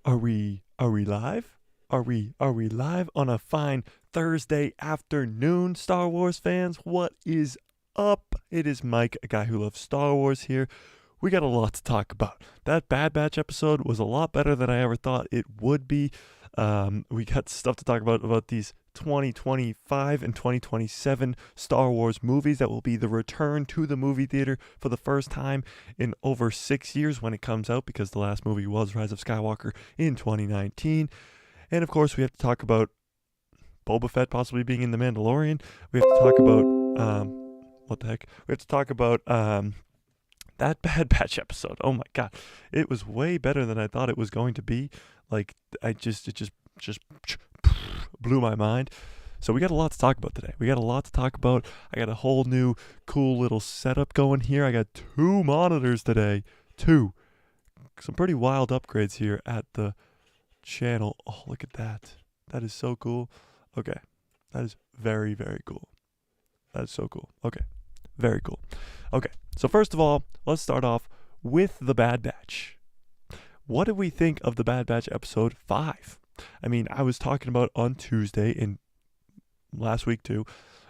Are we live? Are we live on a fine Thursday afternoon, Star Wars fans? What is up? It is Mike, a guy who loves Star Wars here. We got a lot to talk about. That Bad Batch episode was a lot better than I ever thought it would be. We got stuff to talk about these 2025 and 2027 Star Wars movies that will be the return to the movie theater for the first time in over 6 years when it comes out, because the last movie was Rise of Skywalker in 2019. And of course, we have to talk about Boba Fett possibly being in The Mandalorian. We have to talk about, what the heck? We have to talk about, that Bad Batch episode. Oh my god. It was way better than I thought it was going to be. Like, it just blew my mind. So we got a lot to talk about today. We got a lot to talk about. I got a whole new cool little setup going here. I got 2 monitors today. 2. Some pretty wild upgrades here at the channel. Oh, look at that. That is so cool. Okay. That is very, very cool. That is so cool. Okay. Very cool. Okay. So first of all, let's start off with the Bad Batch. What did we think of the Bad Batch episode 5? I mean, I was talking about on Tuesday and last week too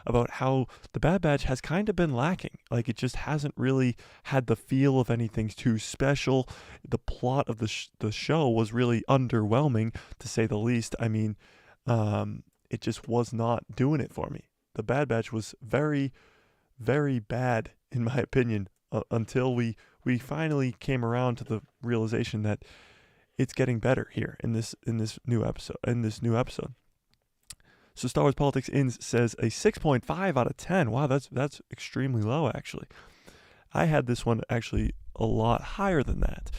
about how the Bad Batch has kind of been lacking. Like, it just hasn't really had the feel of anything too special. The plot of the show was really underwhelming, to say the least. I mean, it just was not doing it for me. The Bad Batch was very, very bad, in my opinion, until we finally came around to the realization that it's getting better here in this new episode. So Star Wars Politics Ins says a 6.5 out of 10. Wow, that's extremely low, actually. I had this one actually a lot higher than that.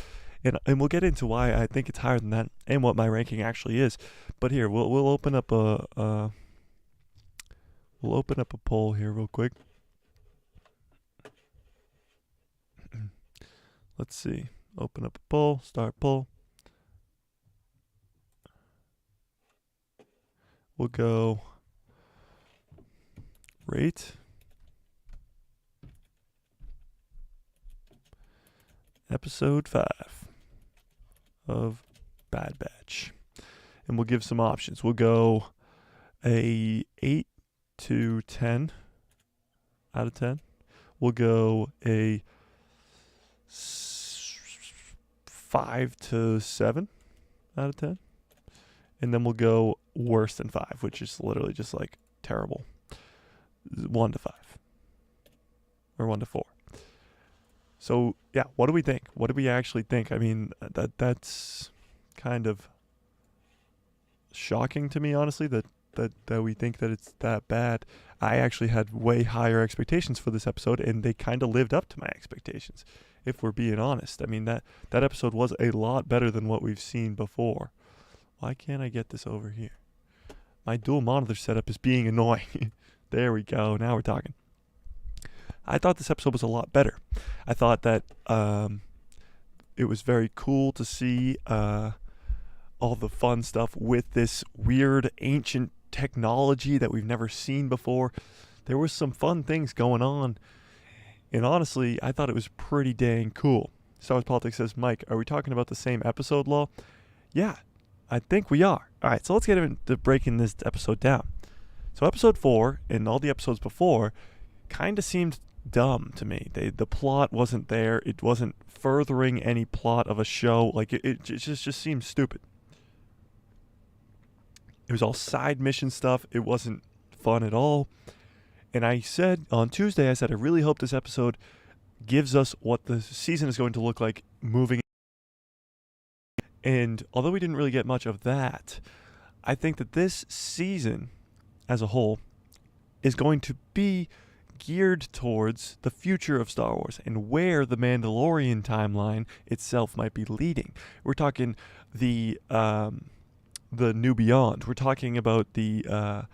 And we'll get into why I think it's higher than that and what my ranking actually is. But here, we'll open up a poll here real quick. Let's see. Open up a poll. Start poll. We'll go rate episode 5 of Bad Batch. And we'll give some options. We'll go a 8 to 10 out of 10. We'll go a 5 to 7 out of 10. And then we'll go worse than 5, which is literally just like terrible. 1 to 5. Or 1 to 4. So, yeah, what do we think? What do we actually think? I mean, that's kind of shocking to me, honestly, that we think that it's that bad. I actually had way higher expectations for this episode, and they kind of lived up to my expectations, if we're being honest. I mean, that episode was a lot better than what we've seen before. Why can't I get this over here? My dual monitor setup is being annoying. There we go. Now we're talking. I thought this episode was a lot better. I thought that it was very cool to see all the fun stuff with this weird ancient technology that we've never seen before. There was some fun things going on. And honestly, I thought it was pretty dang cool. Star Wars Politics says, Mike, are we talking about the same episode, Law? Yeah, I think we are. All right, so let's get into breaking this episode down. So episode 4 and all the episodes before kind of seemed dumb to me. The plot wasn't there. It wasn't furthering any plot of a show. Like, it just seemed stupid. It was all side mission stuff. It wasn't fun at all. And I said on Tuesday, I really hope this episode gives us what the season is going to look like moving. And although we didn't really get much of that, I think that this season as a whole is going to be geared towards the future of Star Wars and where the Mandalorian timeline itself might be leading. We're talking the New Beyond. We're talking about the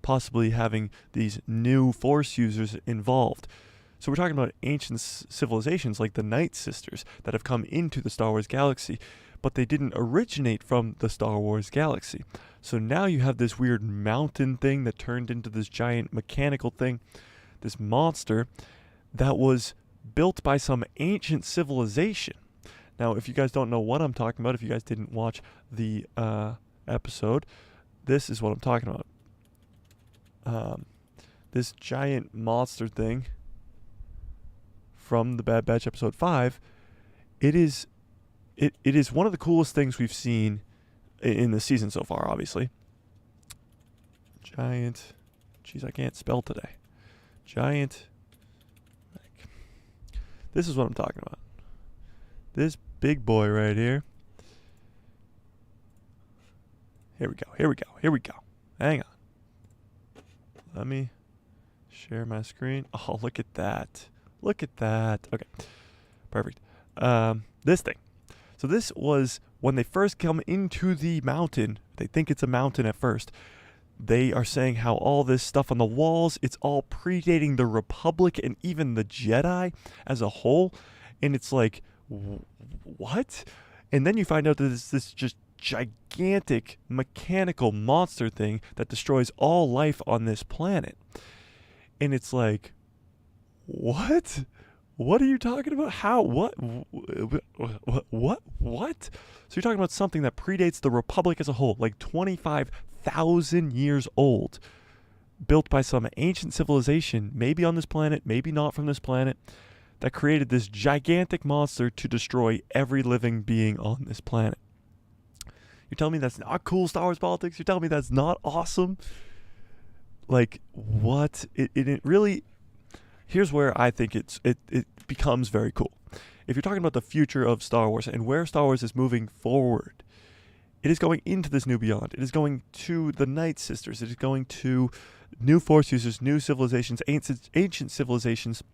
possibly having these new Force users involved. So we're talking about ancient civilizations like the Night Sisters that have come into the Star Wars galaxy, but they didn't originate from the Star Wars galaxy. So now you have this weird mountain thing that turned into this giant mechanical thing, this monster that was built by some ancient civilization. Now, if you guys don't know what I'm talking about, if you guys didn't watch the episode, this is what I'm talking about. This giant monster thing from the Bad Batch episode 5, it is one of the coolest things we've seen in the season so far, obviously. Giant, jeez, I can't spell today. Giant, this is what I'm talking about. This big boy right here. Here we go. Hang on. Let me share my screen. Oh, look at that. Okay, perfect. This thing. So this was when they first come into the mountain. They think it's a mountain at first. They are saying how all this stuff on the walls, it's all predating the Republic and even the Jedi as a whole. And it's like, what? And then you find out that it's this just gigantic mechanical monster thing that destroys all life on this planet. And it's like, what? What are you talking about? How? What? What? So you're talking about something that predates the Republic as a whole, like 25,000 years old, built by some ancient civilization, maybe on this planet, maybe not from this planet, that created this gigantic monster to destroy every living being on this planet. You're telling me that's not cool Star Wars politics? You're telling me that's not awesome? Like, what? It really... Here's where I think it becomes very cool. If you're talking about the future of Star Wars and where Star Wars is moving forward, it is going into this new beyond. It is going to the Night Sisters. It is going to new Force users, new civilizations, ancient civilizations.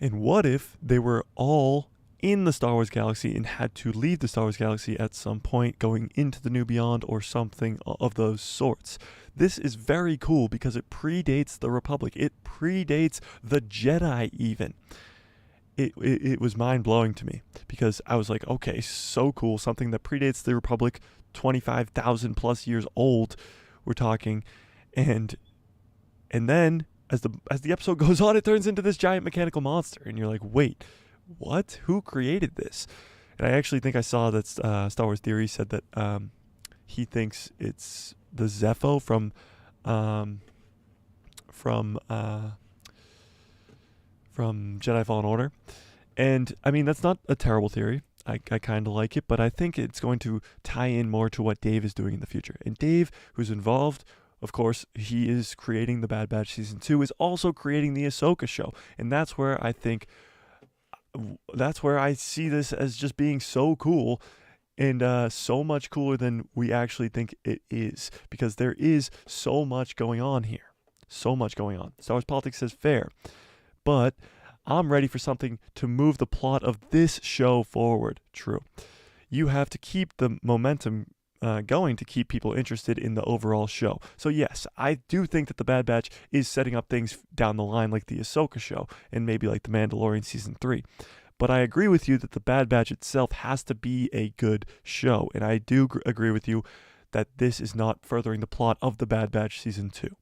And what if they were all in the Star Wars galaxy and had to leave the Star Wars galaxy at some point going into the new beyond or something of those sorts? This is very cool because it predates the Republic. It predates the Jedi even. It was mind-blowing to me because I was like, okay, so cool. Something that predates the Republic, 25,000 plus years old, we're talking. And then as the episode goes on, it turns into this giant mechanical monster. And you're like, wait, what? Who created this? And I actually think I saw that Star Wars Theory said that he thinks it's the Zepho from Jedi Fallen Order. And I mean, that's not a terrible theory. I kind of like it, but I think it's going to tie in more to what Dave is doing in the future. And Dave, who's involved, of course, he is creating the Bad Batch Season 2, is also creating the Ahsoka show. And that's where I see this as just being so cool and so much cooler than we actually think it is, because there is so much going on here. So much going on. Star Wars Politics says fair, but I'm ready for something to move the plot of this show forward. True. You have to keep the momentum going to keep people interested in the overall show. So yes, I do think that the Bad Batch is setting up things down the line like the Ahsoka show and maybe like the Mandalorian Season 3. But I agree with you that the Bad Batch itself has to be a good show. And I do agree with you that this is not furthering the plot of the Bad Batch Season 2.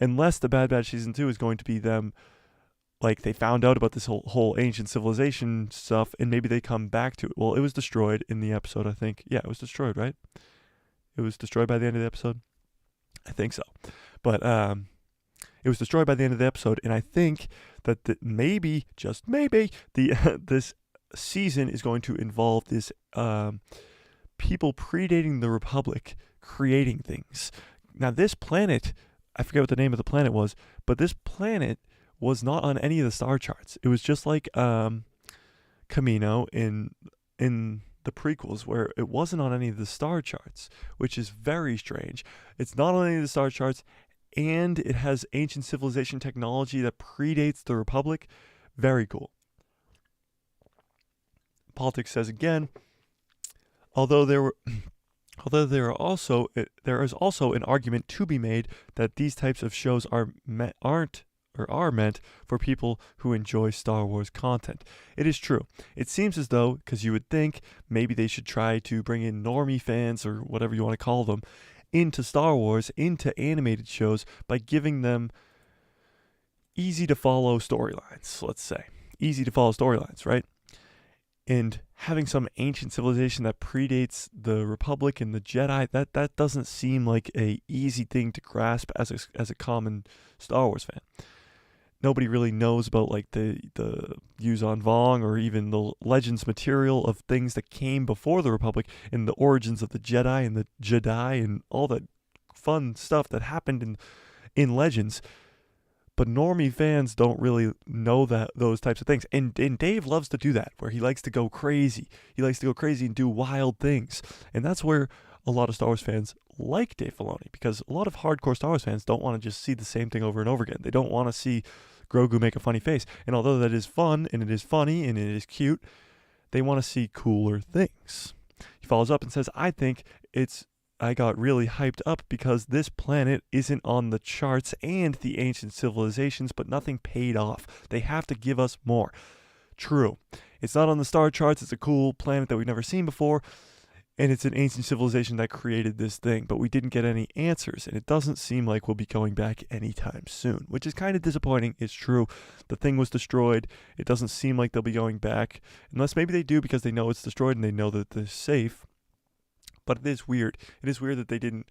Unless the Bad Batch Season 2 is going to be them, like they found out about this whole ancient civilization stuff and maybe they come back to it. Well, it was destroyed in the episode, I think. Yeah, it was destroyed, right? It was destroyed by the end of the episode? I think so. But it was destroyed by the end of the episode, and I think that maybe, just maybe, this season is going to involve this people predating the Republic creating things. Now, this planet, I forget what the name of the planet was, but this planet was not on any of the star charts. It was just like Camino in the prequels, where it wasn't on any of the star charts, which is very strange. It's not on any of the star charts, and it has ancient civilization technology that predates the Republic. Very cool. Politics says again, there is also an argument to be made that these types of shows are meant for people who enjoy Star Wars content. It is true. It seems as though, because you would think maybe they should try to bring in normie fans or whatever you want to call them into Star Wars, into animated shows, by giving them easy to follow storylines, let's say. Easy to follow storylines, right? And having some ancient civilization that predates the Republic and the Jedi, that doesn't seem like a easy thing to grasp as a common Star Wars fan. Nobody really knows about like the Yuuzhan Vong or even the Legends material of things that came before the Republic and the origins of the Jedi and the Jedi and all that fun stuff that happened in Legends. But normie fans don't really know those types of things. And Dave loves to do that, where he likes to go crazy. He likes to go crazy and do wild things. And that's where a lot of Star Wars fans like Dave Filoni, because a lot of hardcore Star Wars fans don't want to just see the same thing over and over again. They don't want to see Grogu make a funny face. And although that is fun, and it is funny, and it is cute, they want to see cooler things. He follows up and says, I got really hyped up because this planet isn't on the charts and the ancient civilizations, but nothing paid off. They have to give us more. True. It's not on the star charts. It's a cool planet that we've never seen before, and it's an ancient civilization that created this thing, but we didn't get any answers, and it doesn't seem like we'll be going back anytime soon, which is kind of disappointing. It's true. The thing was destroyed. It doesn't seem like they'll be going back, unless maybe they do because they know it's destroyed and they know that they're safe. But it is weird. It is weird that they didn't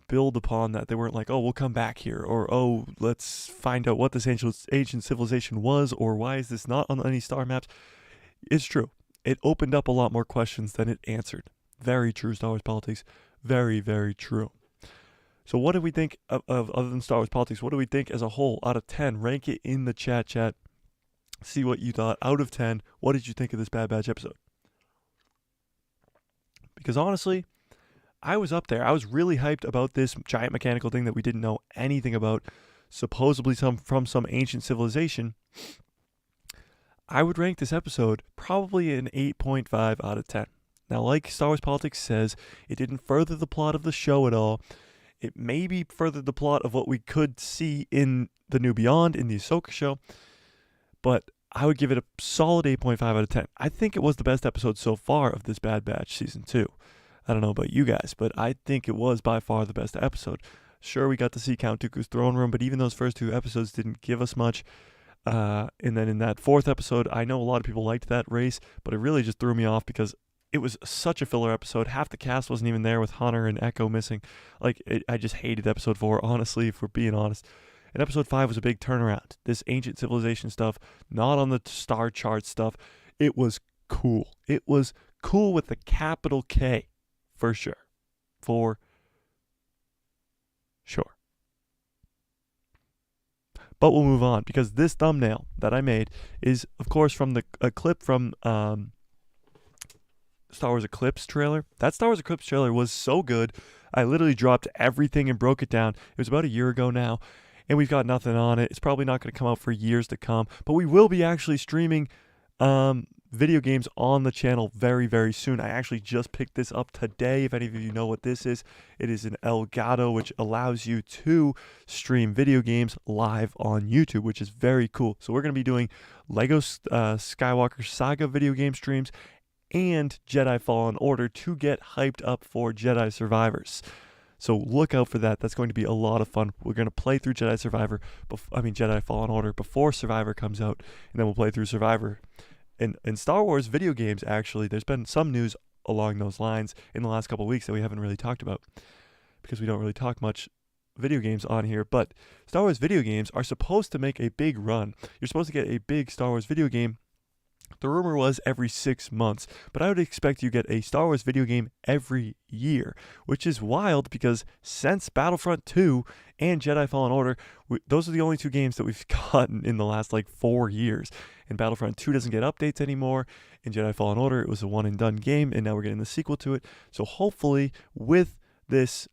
build upon that. They weren't like, oh, we'll come back here, or oh, let's find out what this ancient civilization was, or why is this not on any star maps. It's true. It opened up a lot more questions than it answered. Very true, Star Wars politics. Very, very true. So what do we think of other than Star Wars politics? What do we think as a whole out of 10? Rank it in the chat. See what you thought. Out of 10, what did you think of this Bad Batch episode? Because honestly, I was up there. I was really hyped about this giant mechanical thing that we didn't know anything about, supposedly from some ancient civilization. I would rank this episode probably an 8.5 out of 10. Now, like Star Wars Politics says, it didn't further the plot of the show at all. It maybe furthered the plot of what we could see in The New Beyond, in the Ahsoka show, but I would give it a solid 8.5 out of 10. I think it was the best episode so far of this Bad Batch Season 2. I don't know about you guys, but I think it was by far the best episode. Sure, we got to see Count Dooku's throne room, but even those first two episodes didn't give us much. And then in that fourth episode, I know a lot of people liked that race, but it really just threw me off because it was such a filler episode. Half the cast wasn't even there, with Hunter and Echo missing. I just hated episode 4, honestly, if we're being honest. And episode 5 was a big turnaround. This ancient civilization stuff, not on the star chart stuff. It was cool. It was cool with the capital K, for sure. For sure. But we'll move on, because this thumbnail that I made is, of course, from a clip from Star Wars Eclipse trailer. That Star Wars Eclipse trailer was so good. I literally dropped everything and broke it down. It was about a year ago now, and we've got nothing on it. It's probably not going to come out for years to come, but we will be actually streaming video games on the channel very, very soon. I actually just picked this up today. If any of you know what this is, it is an Elgato, which allows you to stream video games live on YouTube, which is very cool. So we're going to be doing Lego Skywalker Saga video game streams and Jedi Fallen Order to get hyped up for Jedi Survivors. So look out for that. That's going to be a lot of fun. We're going to play through Jedi Fallen Order before Survivor comes out, and then we'll play through Survivor. In Star Wars video games, actually, there's been some news along those lines in the last couple of weeks that we haven't really talked about, because we don't really talk much video games on here. But Star Wars video games are supposed to make a big run. You're supposed to get a big Star Wars video game. The rumor was every 6 months, but I would expect you get a Star Wars video game every year, which is wild because since Battlefront 2 and Jedi Fallen Order, those are the only two games that we've gotten in the last 4 years. And Battlefront 2 doesn't get updates anymore. In Jedi Fallen Order, it was a one and done game, and now we're getting the sequel to it. So hopefully with this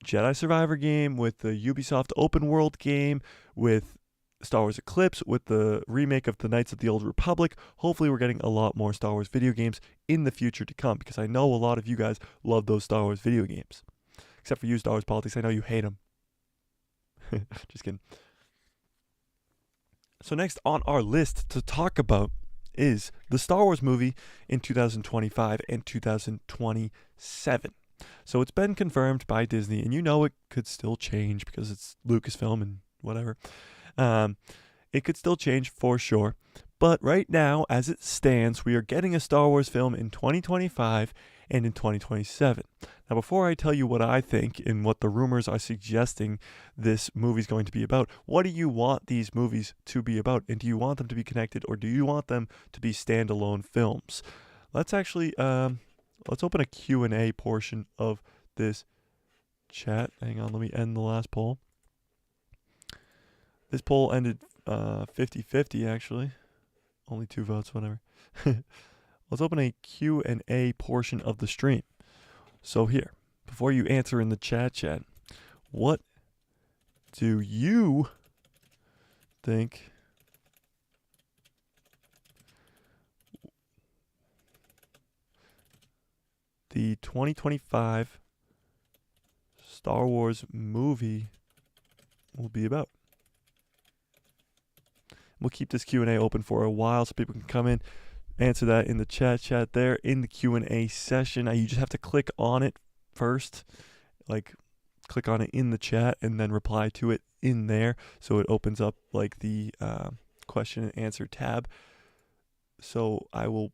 Jedi Survivor game, with the Ubisoft open world game, with Star Wars Eclipse, with the remake of the Knights of the Old Republic, hopefully we're getting a lot more Star Wars video games in the future to come, because I know a lot of you guys love those Star Wars video games. Except for you, Star Wars Politics. I know you hate them. Just kidding. So next on our list to talk about is the Star Wars movie in 2025 and 2027. So it's been confirmed by Disney, and you know it could still change because it's Lucasfilm and whatever. It could still change for sure, But right now, as it stands, we are getting a Star Wars film in 2025 and in 2027. Now, before I tell you what I think and what the rumors are suggesting this movie is going to be about, what do you want these movies to be about? And do you want them to be connected, or do you want them to be standalone films? Let's actually, let's open a Q&A portion of this chat. Hang on, let me end the last poll. This poll ended 50-50, actually. Only 2 votes, whatever. Let's open a Q&A portion of the stream. So here, before you answer in the chat, what do you think the 2025 Star Wars movie will be about? We'll keep this Q&A open for a while so people can come in, answer that in the chat there in the Q&A session. Now you just have to click on it first, like click on it in the chat and then reply to it in there, so it opens up like the question and answer tab. So I will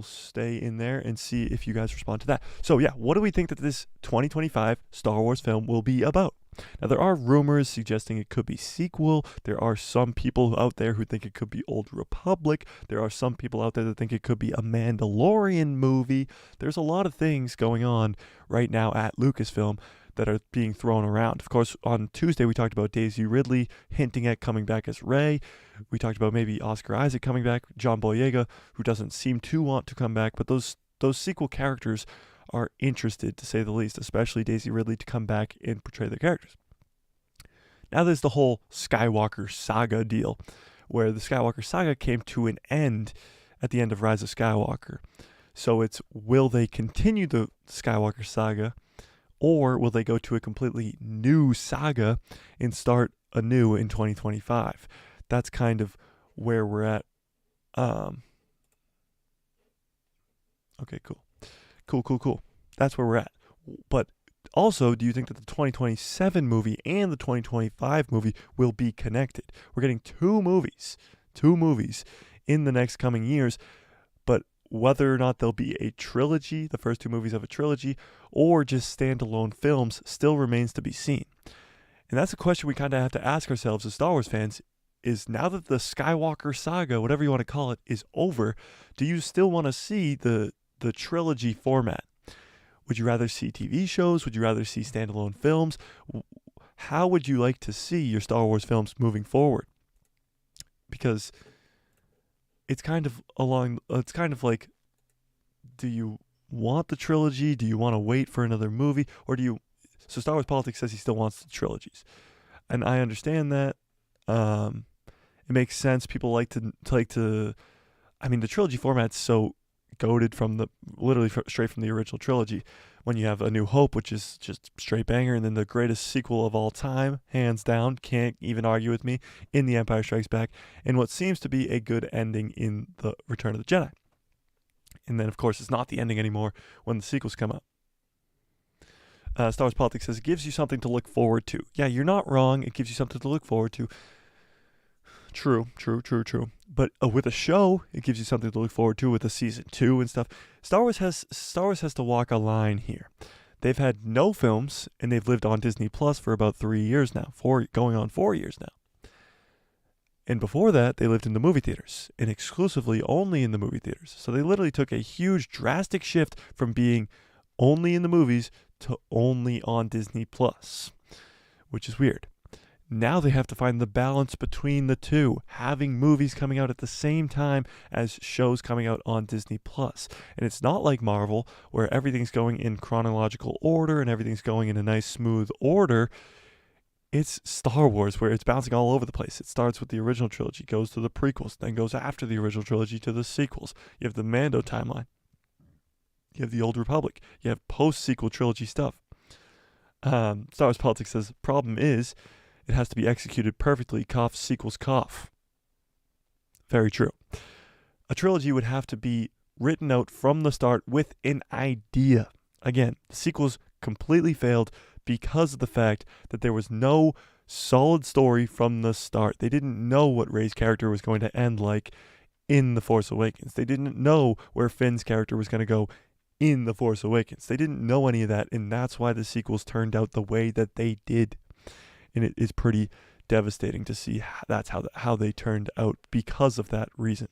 stay in there and see if you guys respond to that. So yeah, what do we think that this 2025 Star Wars film will be about? Now, there are rumors suggesting it could be sequel. There are some people out there who think it could be Old Republic. There are some people out there that think it could be a Mandalorian movie. There's a lot of things going on right now at Lucasfilm that are being thrown around. Of course, on Tuesday, we talked about Daisy Ridley hinting at coming back as Rey. We talked about maybe Oscar Isaac coming back, John Boyega, who doesn't seem to want to come back, but those sequel characters are interested, to say the least, especially Daisy Ridley, to come back and portray their characters. Now there's the whole Skywalker saga deal, where the Skywalker saga came to an end at the end of Rise of Skywalker. So it's, will they continue the Skywalker saga, or will they go to a completely new saga and start anew in 2025? That's kind of where we're at. Okay, cool. That's where we're at. But also, do you think that the 2027 movie and the 2025 movie will be connected? We're getting two movies in the next coming years, but whether or not they'll be a trilogy, the first 2 movies of a trilogy, or just standalone films still remains to be seen. And that's a question we kind of have to ask ourselves as Star Wars fans, is now that the Skywalker saga, whatever you want to call it, is over, do you still want to see the trilogy format? Would you rather see TV shows? Would you rather see standalone films? How would you like to see your Star Wars films moving forward? Because it's kind of like, do you want the trilogy? Do you want to wait for another movie? Or do you... So Star Wars Politics says he still wants the trilogies. And I understand that. It makes sense. People like to... I mean, the trilogy format's so goated from straight from the original trilogy. When you have A New Hope, which is just straight banger, and then the greatest sequel of all time, hands down, can't even argue with me, in The Empire Strikes Back, and what seems to be a good ending in The Return of the Jedi. And then, of course, it's not the ending anymore when the sequels come out. Star Wars Politics says, it gives you something to look forward to. Yeah, you're not wrong. It gives you something to look forward to. True. But with a show, it gives you something to look forward to with a season 2 and stuff. Star Wars has to walk a line here. They've had no films, and they've lived on Disney Plus for about 3 years now, going on 4 years now. And before that, they lived in the movie theaters, and exclusively only in the movie theaters. So they literally took a huge, drastic shift from being only in the movies to only on Disney Plus, which is weird. Now they have to find the balance between the two, having movies coming out at the same time as shows coming out on Disney Plus. And it's not like Marvel, where everything's going in chronological order and everything's going in a nice, smooth order. It's Star Wars, where it's bouncing all over the place. It starts with the original trilogy, goes to the prequels, then goes after the original trilogy to the sequels. You have the Mando timeline. You have the Old Republic. You have post-sequel trilogy stuff. Star Wars Politics says, problem is, it has to be executed perfectly. Cough, sequels, cough. Very true. A trilogy would have to be written out from the start with an idea. Again, the sequels completely failed because of the fact that there was no solid story from the start. They didn't know what Rey's character was going to end like in The Force Awakens. They didn't know where Finn's character was going to go in The Force Awakens. They didn't know any of that, and that's why the sequels turned out the way that they did. And it is pretty devastating to see that's how they turned out because of that reason.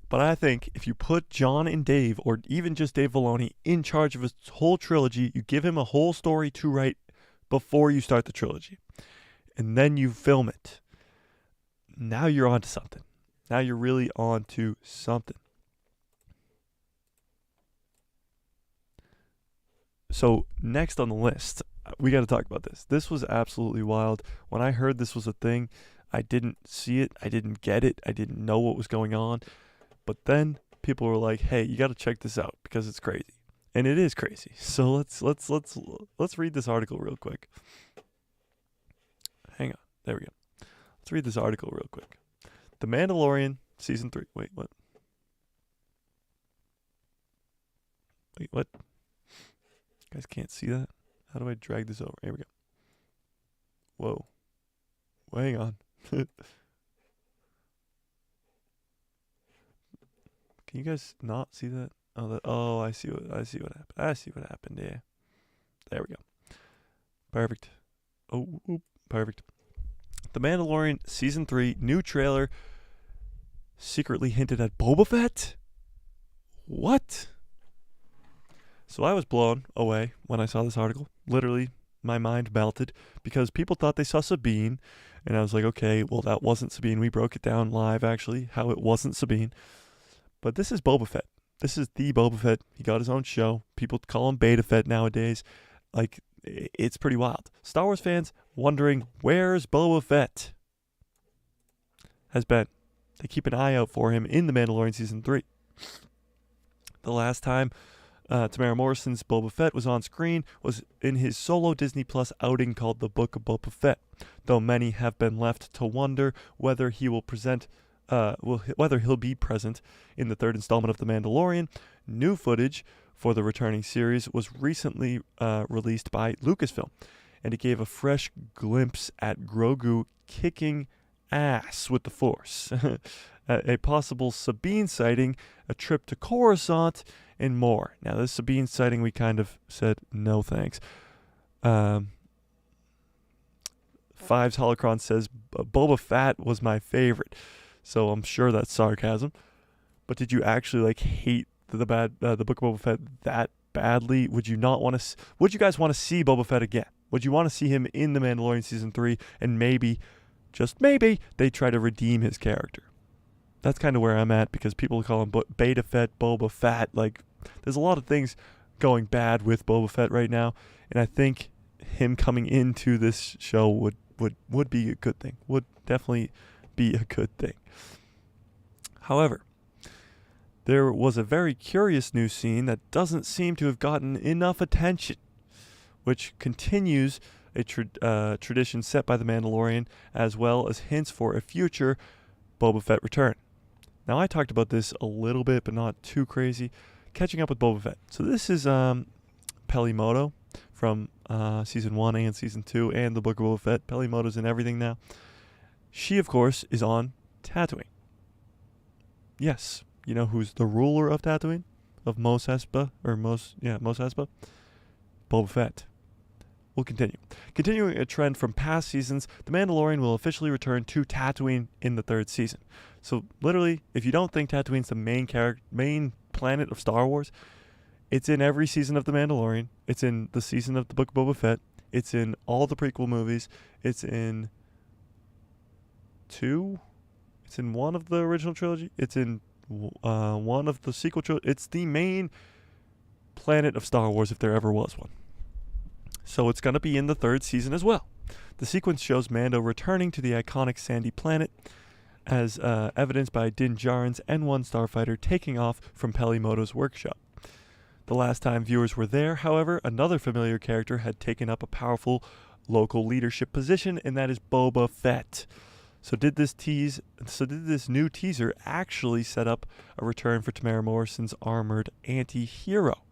But I think if you put John and Dave, or even just Dave Filoni, in charge of a whole trilogy, you give him a whole story to write before you start the trilogy, and then you film it. Now you're onto something. Now you're really onto something. So next on the list, we got to talk about this. This was absolutely wild. When I heard this was a thing, I didn't see it. I didn't get it. I didn't know what was going on. But then people were like, "Hey, you got to check this out because it's crazy." And it is crazy. So let's read this article real quick. Hang on. There we go. Let's read this article real quick. The Mandalorian season 3. Wait, what? Wait, what? You guys can't see that? How do I drag this over? Here we go. Whoa. Well, hang on. Can you guys not see that? Oh, I see what happened. I see what happened. Yeah. There we go. Perfect. Perfect. The Mandalorian season 3 new trailer secretly hinted at Boba Fett? What? So I was blown away when I saw this article. Literally, my mind melted because people thought they saw Sabine, and I was like, okay, well, that wasn't Sabine. We broke it down live, actually, how it wasn't Sabine. But this is Boba Fett. This is the Boba Fett. He got his own show. People call him Beta Fett nowadays. Like, it's pretty wild. Star Wars fans wondering, where's Boba Fett? Has been. They keep an eye out for him in The Mandalorian Season 3. The last time Tamara Morrison's Boba Fett was on screen was in his solo Disney Plus outing called The Book of Boba Fett, though many have been left to wonder whether he will whether he'll be present in the third installment of The Mandalorian. New footage for the returning series was recently released by Lucasfilm, and it gave a fresh glimpse at Grogu kicking ass with the Force, a possible Sabine sighting, a trip to Coruscant, and more. Now, this Sabine sighting, we kind of said no thanks. Fives Holocron says Boba Fett was my favorite, so I'm sure that's sarcasm. But did you actually hate the Book of Boba Fett that badly? Would you not want to? Would you guys want to see Boba Fett again? Would you want to see him in The Mandalorian Season 3 and maybe, just maybe, they try to redeem his character? That's kind of where I'm at, because people call him Beta Fett, Boba Fett. There's a lot of things going bad with Boba Fett right now, and I think him coming into this show would be a good thing. Would definitely be a good thing. However, there was a very curious new scene that doesn't seem to have gotten enough attention, which continues a tradition set by The Mandalorian, as well as hints for a future Boba Fett return. Now, I talked about this a little bit, but not too crazy. Catching up with Boba Fett. So this is Pelimoto from Season 1 and Season 2 and The Book of Boba Fett. Pelimoto's in everything now. She, of course, is on Tatooine. Yes. You know who's the ruler of Tatooine? Of Mos Espa? Mos Espa? Boba Fett. We'll continue. Continuing a trend from past seasons, The Mandalorian will officially return to Tatooine in the third season. So, literally, if you don't think Tatooine's the main planet of Star Wars, it's in every season of The Mandalorian. It's in the season of The Book of Boba Fett. It's in all the prequel movies. It's in 2. It's in one of the original trilogy. It's in one of the sequel trilogy. It's the main planet of Star Wars if there ever was one. So it's going to be in the third season as well. The sequence shows Mando returning to the iconic sandy planet, as evidenced by Din Djarin's N1 starfighter taking off from Pelimoto's workshop. The last time viewers were there, however, another familiar character had taken up a powerful local leadership position, and that is Boba Fett. So did this new teaser actually set up a return for Tamara Morrison's armored anti-hero?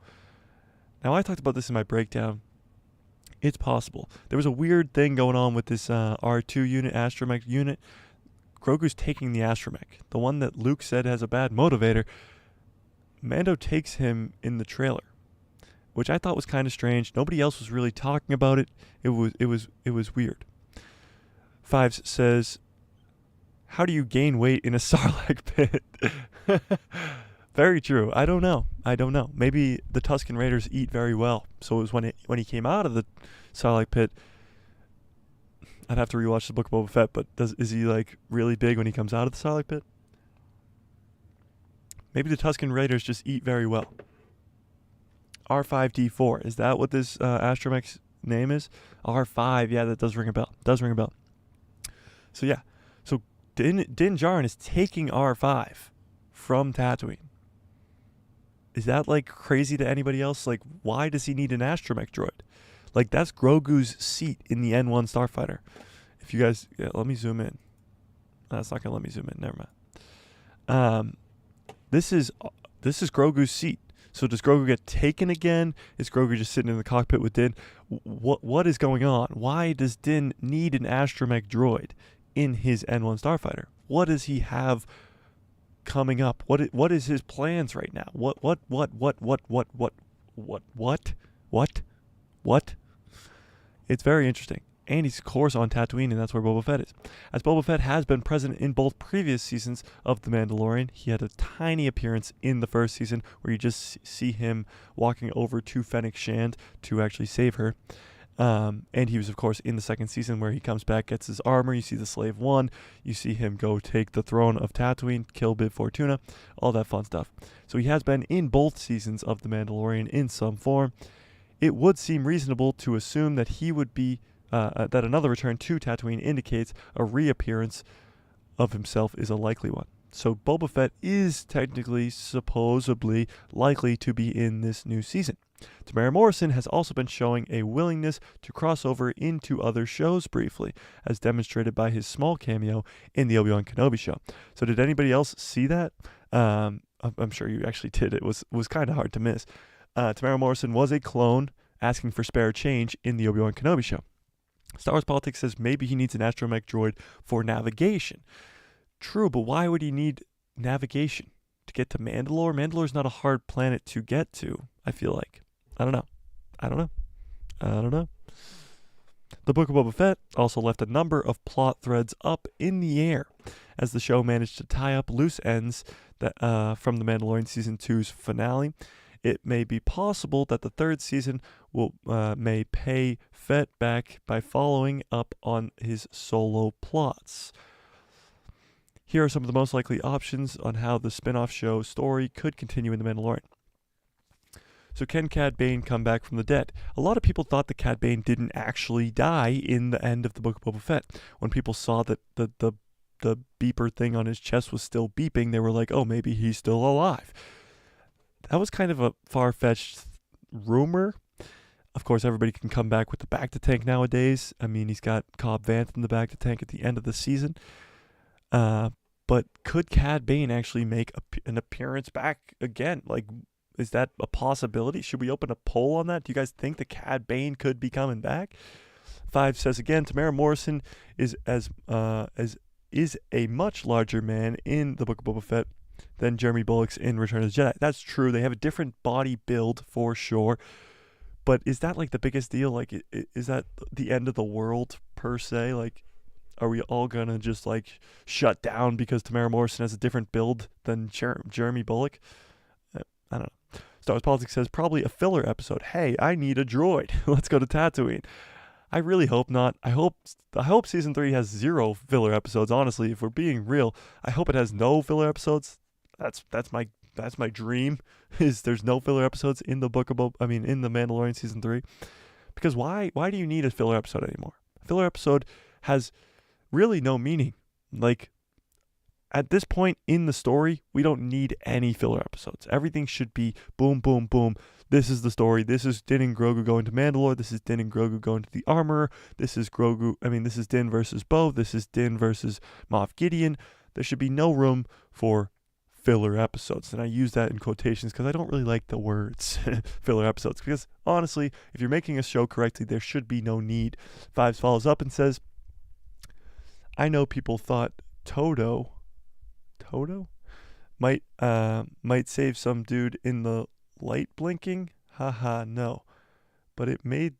Now, I talked about this in my breakdown It's possible. There was a weird thing going on with this R2 unit, astromech unit. Grogu's taking the astromech, the one that Luke said has a bad motivator. Mando takes him in the trailer, which I thought was kind of strange. Nobody else was really talking about it. It was weird. Fives says, "How do you gain weight in a Sarlacc pit?" Very true. I don't know. Maybe the Tusken Raiders eat very well. So it was when he came out of the Sarlacc pit. I'd have to rewatch the Book of Boba Fett, but is he like really big when he comes out of the Sarlacc pit? Maybe the Tusken Raiders just eat very well. R5D4. Is that what this astromech's name is? R5. Yeah, that does ring a bell. So yeah. So Din Djarin is taking R5 from Tatooine. Is that like crazy to anybody else? Like, why does he need an astromech droid? Like, that's Grogu's seat in the N1 starfighter. If you guys, let me zoom in. That's not gonna let me zoom in. Never mind. This is Grogu's seat. So does Grogu get taken again? Is Grogu just sitting in the cockpit with Din? What is going on? Why does Din need an astromech droid in his N1 starfighter? What does he have coming up? What is his plans right now? What? It's very interesting. And he's, of course, on Tatooine, and that's where Boba Fett is. As Boba Fett has been present in both previous seasons of The Mandalorian, he had a tiny appearance in the first season where you just see him walking over to Fennec Shand to actually save her. And he was, of course, in the second season where he comes back, gets his armor. You see the Slave One. You see him go take the throne of Tatooine, kill Bib Fortuna, all that fun stuff. So he has been in both seasons of The Mandalorian in some form. It would seem reasonable to assume that he would be that another return to Tatooine indicates a reappearance of himself is a likely one. So Boba Fett is technically, supposedly, likely to be in this new season. Tamara Morrison has also been showing a willingness to cross over into other shows briefly, as demonstrated by his small cameo in the Obi-Wan Kenobi show. So did anybody else see that? I'm sure you actually did. It was kind of hard to miss. Tamara Morrison was a clone asking for spare change in the Obi-Wan Kenobi show. Star Wars Politics says maybe he needs an astromech droid for navigation. True, but why would he need navigation? To get to Mandalore? Mandalore's not a hard planet to get to, I feel like. I don't know. The Book of Boba Fett also left a number of plot threads up in the air as the show managed to tie up loose ends that from The Mandalorian Season 2's finale. It may be possible that the third season may pay Fett back by following up on his solo plots. Here are some of the most likely options on how the spin-off show story could continue in The Mandalorian. So can Cad Bane come back from the dead? A lot of people thought that Cad Bane didn't actually die in the end of the Book of Boba Fett. When people saw that the beeper thing on his chest was still beeping, they were like, oh, maybe he's still alive. That was kind of a far-fetched rumor. Of course, everybody can come back with the Bacta-Tank nowadays. I mean, he's got Cobb Vanth in the Bacta-Tank at the end of the season. But could Cad Bane actually make an appearance back again? Like, is that a possibility? Should we open a poll on that? Do you guys think that Cad Bane could be coming back? Five says again, Tamara Morrison is a much larger man in the Book of Boba Fett than Jeremy Bulloch's in Return of the Jedi. That's true. They have a different body build for sure. But is that like the biggest deal? Like, is that the end of the world per se? Like, are we all gonna just like shut down because Tamara Morrison has a different build than Jeremy Bulloch? I don't know. Star Wars Politics says probably a filler episode. Hey, I need a droid. Let's go to Tatooine. I really hope not. I hope season 3 has 0 filler episodes. Honestly, if we're being real, I hope it has no filler episodes. That's my dream. Is there's no filler episodes in the in the Mandalorian season 3? Because why do you need a filler episode anymore? A filler episode has really no meaning. Like, at this point in the story, we don't need any filler episodes. Everything should be boom, boom, boom. This is the story. This is Din and Grogu going to Mandalore. This is Din and Grogu going to the Armorer. This is Din versus Bo. This is Din versus Moff Gideon. There should be no room for filler episodes. And I use that in quotations because I don't really like the words filler episodes. Because honestly, if you're making a show correctly, there should be no need. Fives follows up and says, I know people thought Toto might save some dude in the light blinking. Haha, no. But it made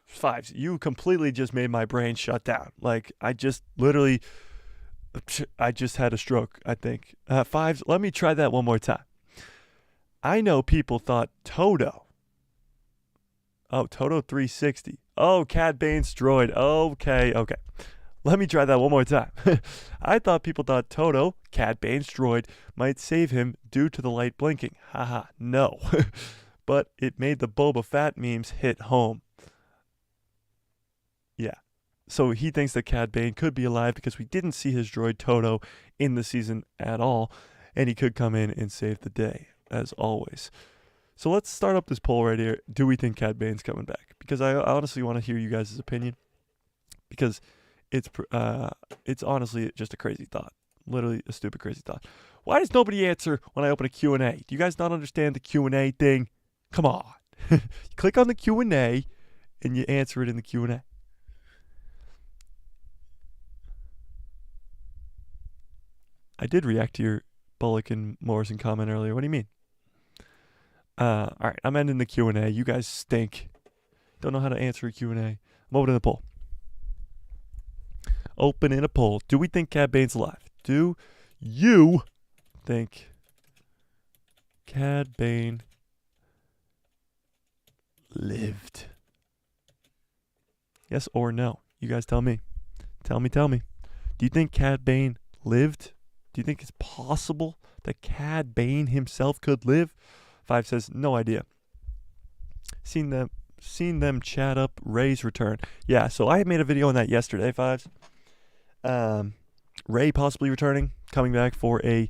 Fives, you completely just made my brain shut down. Like, I just had a stroke, I think. Fives, let me try that one more time. I know people thought Toto 360. Oh, Cad Bane's droid. Okay. Let me try that one more time. I thought people thought Toto, Cad Bane's droid, might save him due to the light blinking. Haha, no. But it made the Boba Fett memes hit home. Yeah. So he thinks that Cad Bane could be alive because we didn't see his droid Toto in the season at all, and he could come in and save the day, as always. So let's start up this poll right here. Do we think Cad Bane's coming back? Because I honestly want to hear you guys' opinion. Because it's honestly just a crazy thought. Literally a stupid, crazy thought. Why does nobody answer when I open a Q&A? Do you guys not understand the Q&A thing? Come on. You click on the Q&A and you answer it in the Q&A. I did react to your Bullock and Morrison comment earlier. What do you mean? All right, I'm ending the Q&A. You guys stink. Don't know how to answer a Q&A. I'm opening the poll. Opening a poll. Do we think Cad Bane's alive? Do you think Cad Bane lived? Yes or no? You guys tell me. Tell me. Do you think Cad Bane lived? Do you think it's possible that Cad Bane himself could live? Five says, no idea. Seen them chat up Ray's return. Yeah, so I made a video on that yesterday, Fives. Ray possibly returning, coming back for a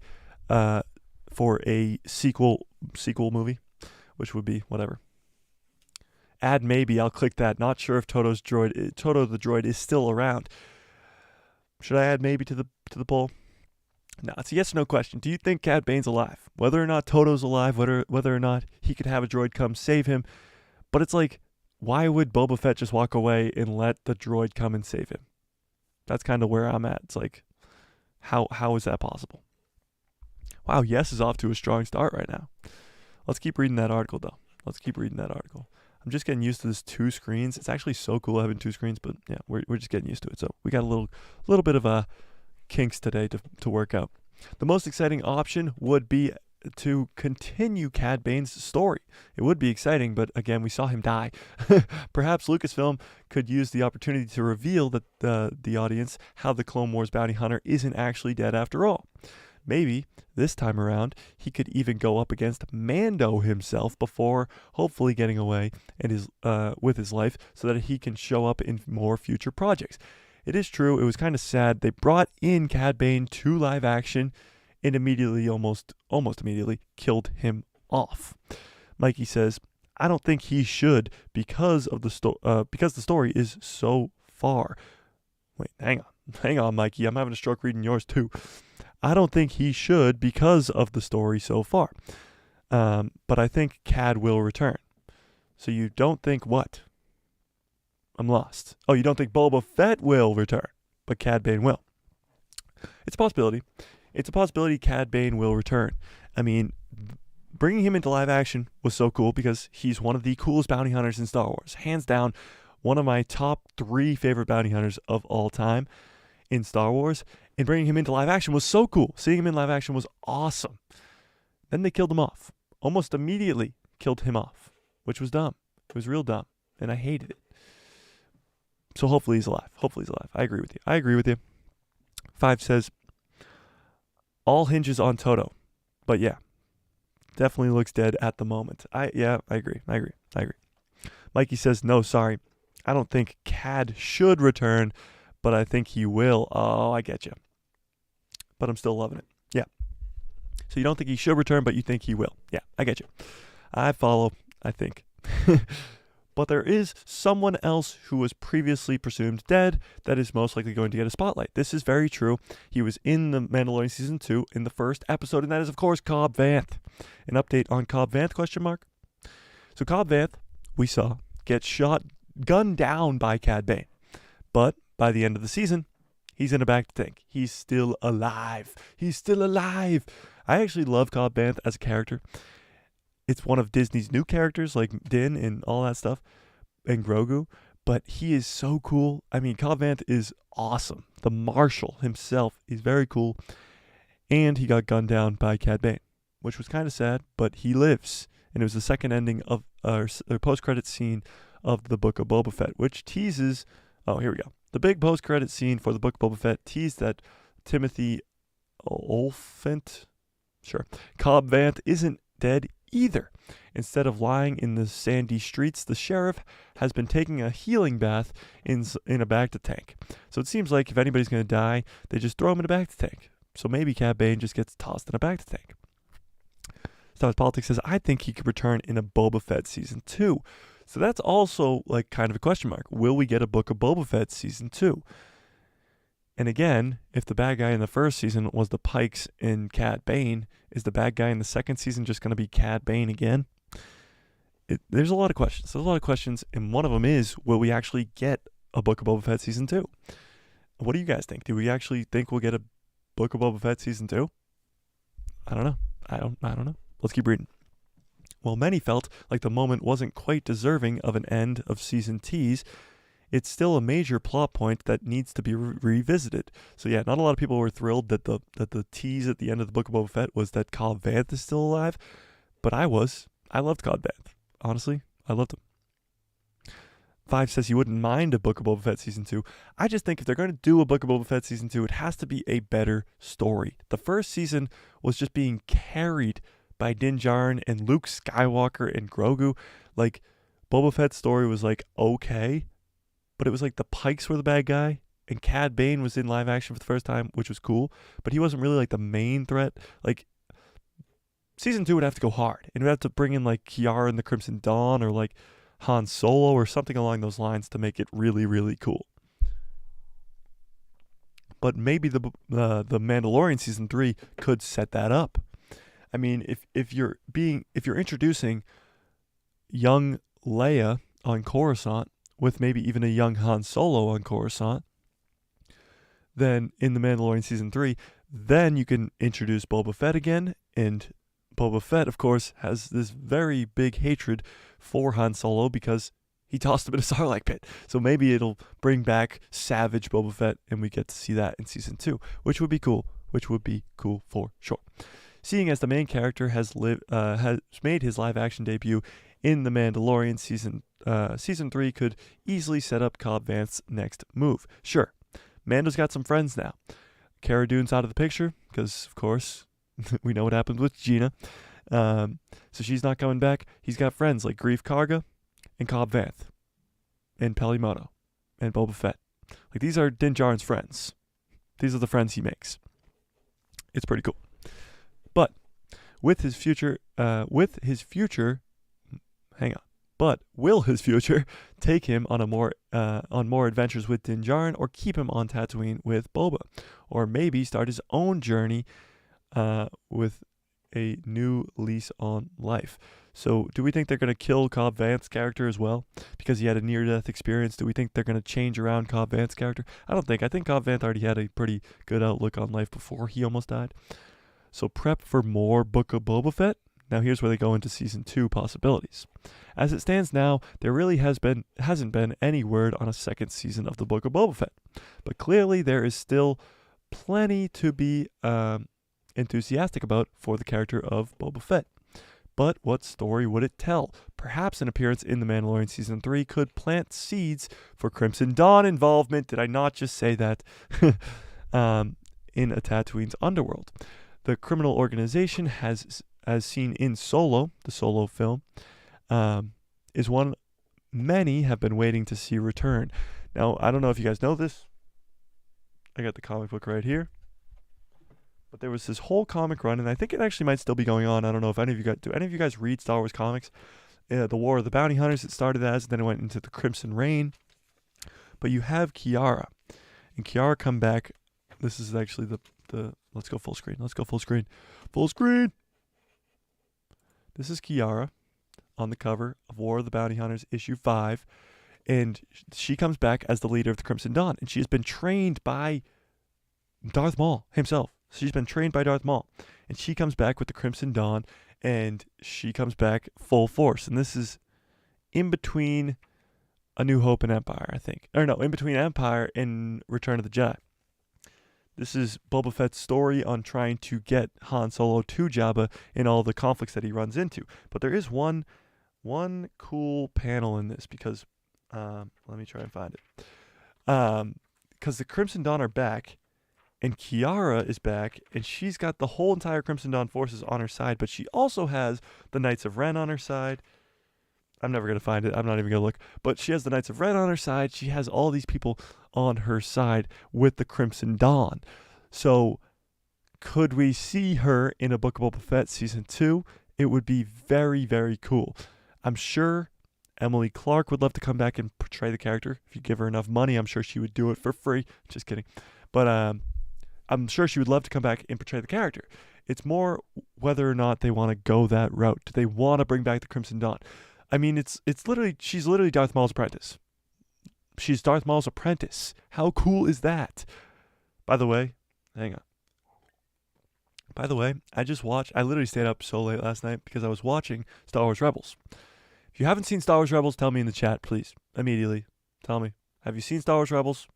sequel movie, which would be whatever. Add maybe, I'll click that. Not sure if Toto the droid is still around. Should I add maybe to the poll? No, it's a yes or no question. Do you think Cad Bane's alive? Whether or not Toto's alive, whether or not he could have a droid come save him. But it's like, why would Boba Fett just walk away and let the droid come and save him? That's kind of where I'm at. It's like, how is that possible? Wow, yes is off to a strong start right now. Let's keep reading that article, though. I'm just getting used to this 2 screens. It's actually so cool having 2 screens, but yeah, we're just getting used to it. So we got a little bit of kinks today to work out. The most exciting option would be to continue Cad Bane's story. It would be exciting, but again, we saw him die. Perhaps Lucasfilm could use the opportunity to reveal that the audience how the Clone Wars bounty hunter isn't actually dead after all. Maybe this time around he could even go up against Mando himself before hopefully getting away and with his life so that he can show up in more future projects. It is true, it was kind of sad. They brought in Cad Bane to live action and immediately, almost immediately, killed him off. Mikey says, I don't think he should because the story is so far. Wait, hang on, Mikey. I'm having a stroke reading yours too. I don't think he should because of the story so far. But I think Cad will return. So you don't think what? I'm lost. Oh, you don't think Boba Fett will return, but Cad Bane will. It's a possibility. It's a possibility Cad Bane will return. I mean, bringing him into live action was so cool because he's one of the coolest bounty hunters in Star Wars. Hands down, one of my top 3 favorite bounty hunters of all time in Star Wars. And bringing him into live action was so cool. Seeing him in live action was awesome. Then they killed him off. Almost immediately killed him off, which was dumb. It was real dumb, and I hated it. So hopefully he's alive. I agree with you. 5 says, all hinges on Toto. But yeah, definitely looks dead at the moment. I agree. Mikey says, no, sorry. I don't think Cad should return, but I think he will. Oh, I get you. But I'm still loving it. Yeah. So you don't think he should return, but you think he will. Yeah, I get you. I follow, I think. but there is someone else who was previously presumed dead that is most likely going to get a spotlight. This is very true. He was in The Mandalorian Season 2 in the first episode, and that is, of course, Cobb Vanth. An update on Cobb Vanth, question mark? So Cobb Vanth, we saw, get gunned down by Cad Bane. But by the end of the season, he's in a back to tank. He's still alive. He's still alive. I actually love Cobb Vanth as a character. It's one of Disney's new characters, like Din and all that stuff, and Grogu. But he is so cool. I mean, Cobb Vanth is awesome. The Marshal himself is very cool. And he got gunned down by Cad Bane, which was kind of sad, but he lives. And it was the second ending of our post-credit scene of the Book of Boba Fett, which teases... Oh, here we go. The big post-credit scene for the Book of Boba Fett teased that Timothy Olyphant, Cobb Vanth isn't dead either. Instead of lying in the sandy streets, the sheriff has been taking a healing bath in a bacta tank. So it seems like if anybody's going to die, they just throw him in a bacta tank. So maybe Cad Bane just gets tossed in a bacta tank. Star Wars Politics says, I think he could return in a Boba Fett Season 2. So that's also like kind of a question mark. Will we get a Book of Boba Fett Season 2? And again, if the bad guy in the first season was the Pikes and Cad Bane, is the bad guy in the second season just going to be Cad Bane again? There's a lot of questions. There's a lot of questions, and one of them is, will we actually get a Book of Boba Fett Season 2? What do you guys think? Do we actually think we'll get a Book of Boba Fett Season 2? I don't know. I don't know. Let's keep reading. While many felt like the moment wasn't quite deserving of an end of season tease, it's still a major plot point that needs to be revisited. So yeah, not a lot of people were thrilled that the tease at the end of the Book of Boba Fett was that Cobb Vanth is still alive, but I was. I loved Cobb Vanth. Honestly, I loved him. 5 says he wouldn't mind a Book of Boba Fett Season 2. I just think if they're going to do a Book of Boba Fett Season 2, it has to be a better story. The first season was just being carried by Din Djarin and Luke Skywalker and Grogu. Like, Boba Fett's story was like, okay, but it was like the Pikes were the bad guy, and Cad Bane was in live action for the first time, which was cool, but he wasn't really like the main threat. Like, Season 2 would have to go hard, and we'd have to bring in like Kiara and the Crimson Dawn, or like Han Solo, or something along those lines to make it really, really cool. But maybe the Mandalorian Season 3 could set that up. I mean, if you're introducing young Leia on Coruscant with maybe even a young Han Solo on Coruscant, then in the Mandalorian Season 3, then you can introduce Boba Fett again, and Boba Fett, of course, has this very big hatred for Han Solo because he tossed him in a Sarlacc pit. So maybe it'll bring back Savage Boba Fett, and we get to see that in Season 2, which would be cool. Which would be cool for sure. Seeing as the main character has made his live-action debut in The Mandalorian, Season 3 could easily set up Cobb Vanth's next move. Sure, Mando's got some friends now. Cara Dune's out of the picture, because, of course, we know what happened with Gina. So she's not coming back. He's got friends like Greef Karga and Cobb Vanth and Peli Motto and Boba Fett. Like, these are Din Djarin's friends. These are the friends he makes. It's pretty cool. But will his future take him on more adventures with Din Djarin, or keep him on Tatooine with Boba, or maybe start his own journey with a new lease on life? So do we think they're going to kill Cobb Vanth's character as well because he had a near-death experience? Do we think they're going to change around Cobb Vanth's character? I don't think. I think Cobb Vanth already had a pretty good outlook on life before he almost died. So prep for more Book of Boba Fett. Now here's where they go into Season 2 possibilities. As it stands now, there really hasn't been any word on a second season of the Book of Boba Fett. But clearly there is still plenty to be enthusiastic about for the character of Boba Fett. But what story would it tell? Perhaps an appearance in The Mandalorian Season 3 could plant seeds for Crimson Dawn involvement. Did I not just say that? In a Tatooine's underworld. The criminal organization as seen in Solo, the Solo film, is one many have been waiting to see return. Now, I don't know if you guys know this. I got the comic book right here. But there was this whole comic run, and I think it actually might still be going on. I don't know if any of you guys read Star Wars comics. the War of the Bounty Hunters it started as, and then it went into the Crimson Reign. But you have Kiara, and Kiara come back. This is actually the let's go full screen. Let's go full screen. Full screen. This is Kiara on the cover of War of the Bounty Hunters issue 5, and she comes back as the leader of the Crimson Dawn, and she has been trained by Darth Maul himself. She's been trained by Darth Maul, and she comes back with the Crimson Dawn, and she comes back full force. And this is in between A New Hope and Empire, I think. Or no, in between Empire and Return of the Jedi. This is Boba Fett's story on trying to get Han Solo to Jabba in all the conflicts that he runs into. But there is one cool panel in this because, let me try and find it. Because the Crimson Dawn are back, and Kiara is back, and she's got the whole entire Crimson Dawn forces on her side, but she also has the Knights of Ren on her side. I'm never going to find it. I'm not even going to look. But she has the Knights of Ren on her side. She has all these people on her side with the Crimson Dawn. So could we see her in a Book of Boba Fett Season 2? It would be very, very cool. I'm sure Emily Clark would love to come back and portray the character. If you give her enough money, I'm sure she would do it for free. Just kidding. But I'm sure she would love to come back and portray the character. It's more whether or not they want to go that route. Do they want to bring back the Crimson Dawn? I mean, she's literally Darth Maul's apprentice. She's Darth Maul's apprentice. How cool is that? By the way, hang on. By the way, I literally stayed up so late last night because I was watching Star Wars Rebels. If you haven't seen Star Wars Rebels, tell me in the chat, please. Immediately. Tell me. Have you seen Star Wars Rebels?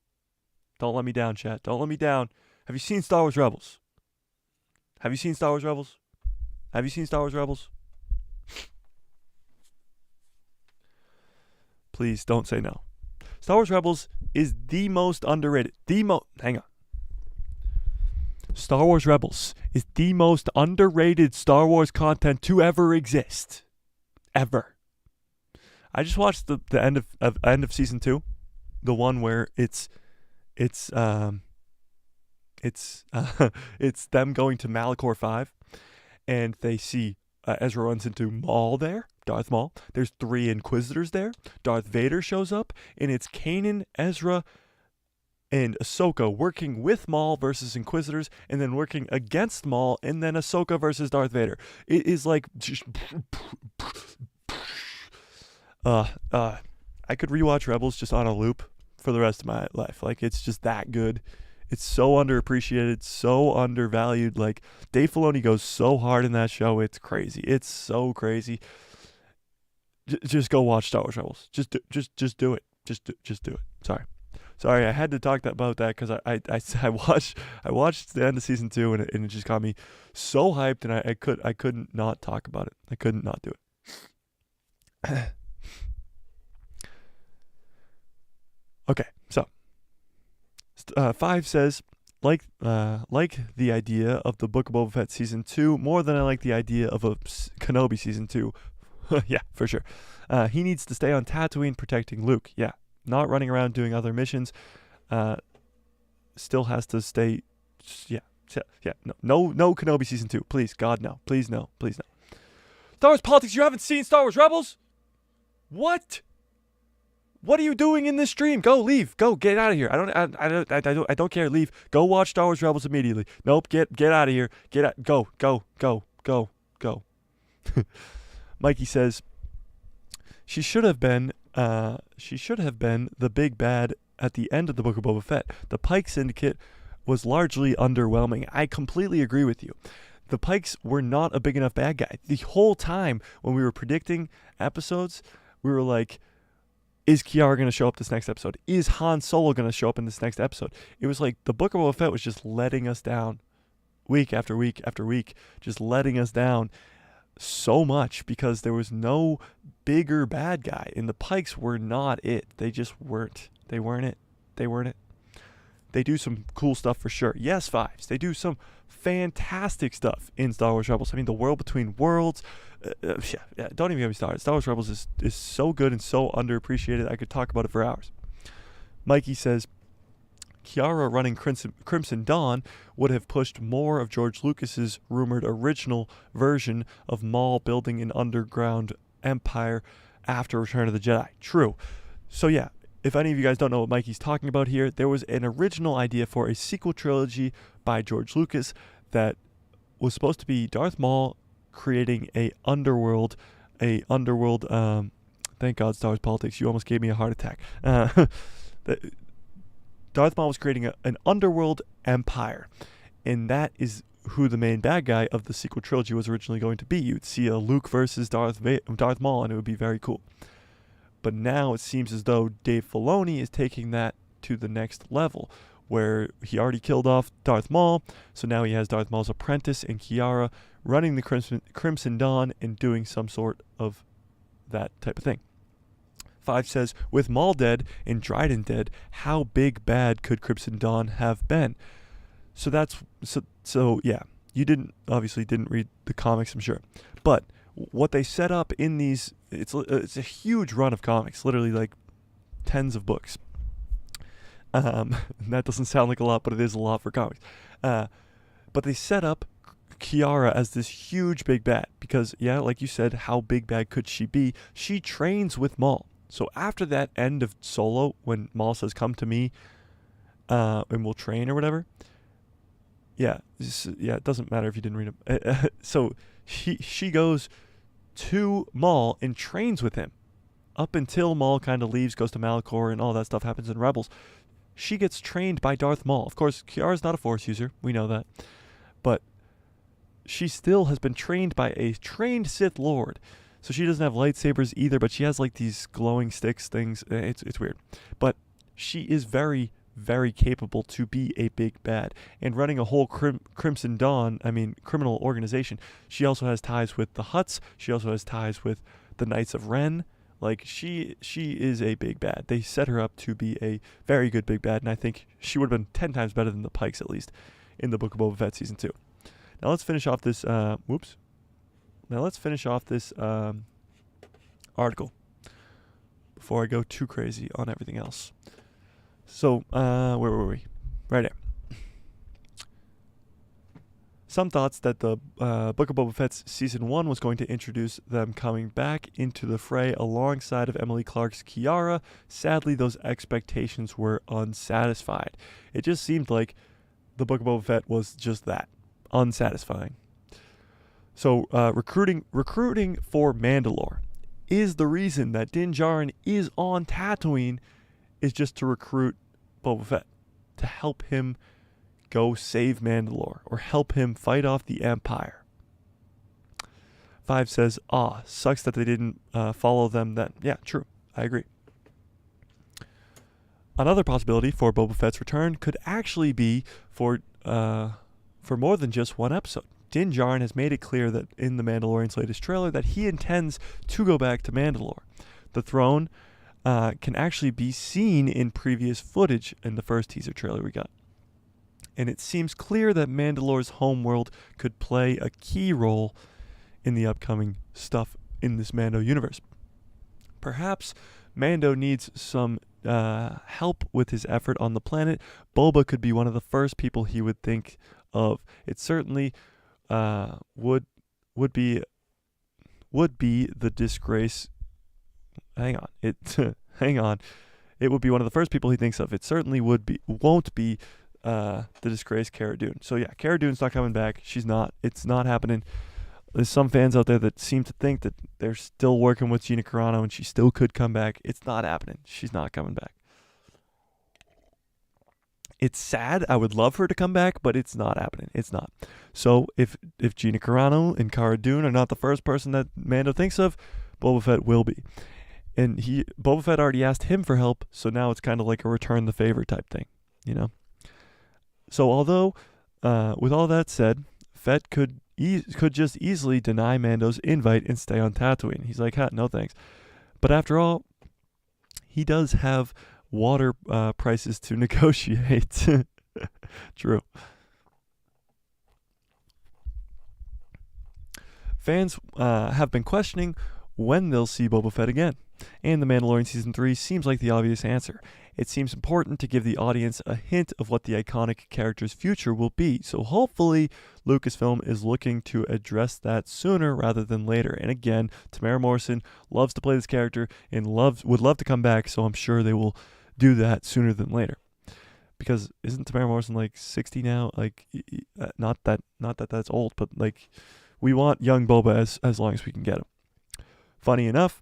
Don't let me down, chat. Don't let me down. Have you seen Star Wars Rebels? Have you seen Star Wars Rebels? Have you seen Star Wars Rebels? Please don't say no. Star Wars Rebels is the most underrated. Hang on. Star Wars Rebels is the most underrated Star Wars content to ever exist. Ever. I just watched the end of season 2, the one where it's them going to Malachor 5, and they see Ezra runs into Maul there, Darth Maul. There's 3 Inquisitors there. Darth Vader shows up, and it's Kanan, Ezra, and Ahsoka working with Maul versus Inquisitors, and then working against Maul, and then Ahsoka versus Darth Vader. It is like just I could rewatch Rebels just on a loop for the rest of my life. Like, it's just that good. It's so underappreciated, so undervalued. Like, Dave Filoni goes so hard in that show. It's crazy. It's so crazy. Just go watch Star Wars Rebels. Just do it. Just do it. Sorry. I had to talk about that because I watched the end of season 2 and it just got me so hyped, and I couldn't not talk about it. I couldn't not do it. Okay, so 5 says, like the idea of the Book of Boba Fett Season 2 more than I like the idea of a Kenobi Season 2. Yeah, for sure. He needs to stay on Tatooine protecting Luke. Yeah, not running around doing other missions. Still has to stay. Yeah. No Kenobi Season 2. Please, God, no. Please, no. Please, no. Star Wars Politics, you haven't seen Star Wars Rebels? What? What are you doing in this stream? Go, leave. Go, get out of here. I don't care. Leave. Go watch Star Wars Rebels immediately. Nope. Get out of here. Get out. Go. Mikey says she should have been the big bad at the end of the Book of Boba Fett. The Pike Syndicate was largely underwhelming. I completely agree with you. The Pikes were not a big enough bad guy. The whole time when we were predicting episodes, we were like, is Kiara going to show up this next episode? Is Han Solo going to show up in this next episode? It was like the Book of Boba Fett was just letting us down week after week after week, just letting us down so much because there was no bigger bad guy, and the Pikes were not it. They just weren't. They weren't it. They do some cool stuff for sure. Yes, Fives. They do some fantastic stuff in Star Wars Rebels. I mean, the world between worlds. Yeah, don't even get me started. Star Wars Rebels is so good and so underappreciated. I could talk about it for hours. Mikey says, Kiara running Crimson Dawn would have pushed more of George Lucas's rumored original version of Maul building an underground Empire after Return of the Jedi. True. So yeah, if any of you guys don't know what Mikey's talking about here, there was an original idea for a sequel trilogy by George Lucas that was supposed to be Darth Maul creating a underworld. Thank God, Star Wars politics. You almost gave me a heart attack. Darth Maul was creating an underworld empire, and that is who the main bad guy of the sequel trilogy was originally going to be. You'd see a Luke versus Darth Maul, and it would be very cool. But now it seems as though Dave Filoni is taking that to the next level, where he already killed off Darth Maul, so now he has Darth Maul's apprentice and Kiara running the Crimson Dawn and doing some sort of that type of thing. 5 says, with Maul dead and Dryden dead, how big bad could Crimson Dawn have been? So yeah, you obviously didn't read the comics, I'm sure. But what they set up in these, it's a huge run of comics, literally like tens of books. That doesn't sound like a lot, but it is a lot for comics. But they set up Kiara as this huge big bad because, yeah, like you said, how big bad could she be? She trains with Maul. So after that end of Solo, when Maul says, come to me, and we'll train or whatever. Yeah, it doesn't matter if you didn't read it. So she goes to Maul and trains with him up until Maul kind of leaves, goes to Malachor, and all that stuff happens in Rebels. She gets trained by Darth Maul. Of course, Kiara's not a Force user. We know that. But she still has been trained by a trained Sith Lord. So she doesn't have lightsabers either, but she has like these glowing sticks things. It's weird. But she is very, very capable to be a big bad. And running a whole Crimson Dawn, criminal organization, she also has ties with the Hutts. She also has ties with the Knights of Ren. Like, she is a big bad. They set her up to be a very good big bad, and I think she would have been 10 times better than the Pikes, at least, in the Book of Boba Fett Season 2. Now let's finish off this, article before I go too crazy on everything else. So, where were we? Right there. Some thoughts that the Book of Boba Fett's Season 1 was going to introduce them coming back into the fray alongside of Emily Clark's Kiara. Sadly, those expectations were unsatisfied. It just seemed like the Book of Boba Fett was just that, unsatisfying. So, recruiting for Mandalore is the reason that Din Djarin is on Tatooine, is just to recruit Boba Fett, to help him go save Mandalore, or help him fight off the Empire. 5 says, sucks that they didn't follow them then. Yeah, true. I agree. Another possibility for Boba Fett's return could actually be for more than just one episode. Din Djarin has made it clear that in the Mandalorian's latest trailer that he intends to go back to Mandalore. The throne can actually be seen in previous footage in the first teaser trailer we got. And it seems clear that Mandalore's homeworld could play a key role in the upcoming stuff in this Mando universe. Perhaps Mando needs some help with his effort on the planet. Boba could be one of the first people he would think of. It certainly would be the disgrace. Hang on. It would be one of the first people he thinks of. It certainly won't be the disgraced Cara Dune. So yeah, Cara Dune's not coming back. She's not. It's not happening. There's some fans out there that seem to think that they're still working with Gina Carano and she still could come back. It's not happening. She's not coming back. It's sad. I would love her to come back, but it's not happening. It's not. So if Gina Carano and Cara Dune are not the first person that Mando thinks of, Boba Fett will be. And Boba Fett already asked him for help, so now it's kind of like a return the favor type thing, you know? So although, with all that said, Fett could just easily deny Mando's invite and stay on Tatooine. He's like, no thanks. But after all, he does have water prices to negotiate. True. Fans have been questioning when they'll see Boba Fett again. And The Mandalorian Season 3 seems like the obvious answer. It seems important to give the audience a hint of what the iconic character's future will be, so hopefully Lucasfilm is looking to address that sooner rather than later. And again, Tamara Morrison loves to play this character and would love to come back, so I'm sure they will do that sooner than later. Because isn't Tamara Morrison like 60 now? Like, not that that's old, but like, we want young Boba as long as we can get him. Funny enough,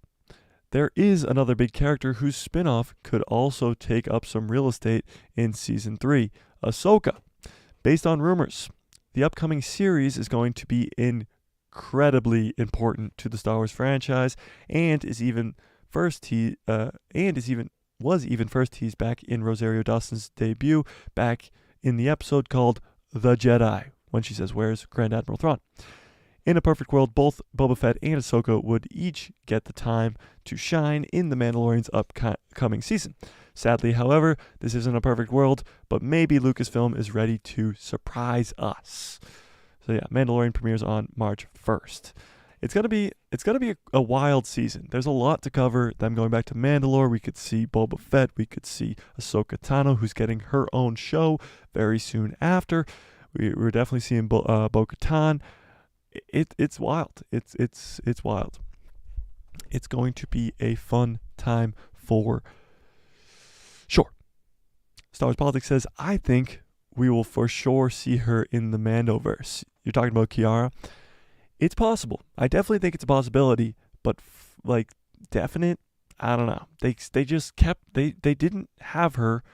there is another big character whose spin-off could also take up some real estate in Season 3, Ahsoka. Based on rumors, the upcoming series is going to be incredibly important to the Star Wars franchise and was even first teased back in Rosario Dawson's debut back in the episode called The Jedi, when she says, "Where's Grand Admiral Thrawn?" In a perfect world, both Boba Fett and Ahsoka would each get the time to shine in The Mandalorian's upcoming season. Sadly, however, this isn't a perfect world, but maybe Lucasfilm is ready to surprise us. So yeah, Mandalorian premieres on March 1st. It's gonna be a wild season. There's a lot to cover. Them going back to Mandalore, we could see Boba Fett, we could see Ahsoka Tano, who's getting her own show very soon after. We're definitely seeing Bo-Katan. It's wild. It's wild. It's going to be a fun time for sure. Star Wars Politics says, I think we will for sure see her in the Mandoverse. You're talking about Kiara? It's possible. I definitely think it's a possibility, but like definite, I don't know. They just they didn't have her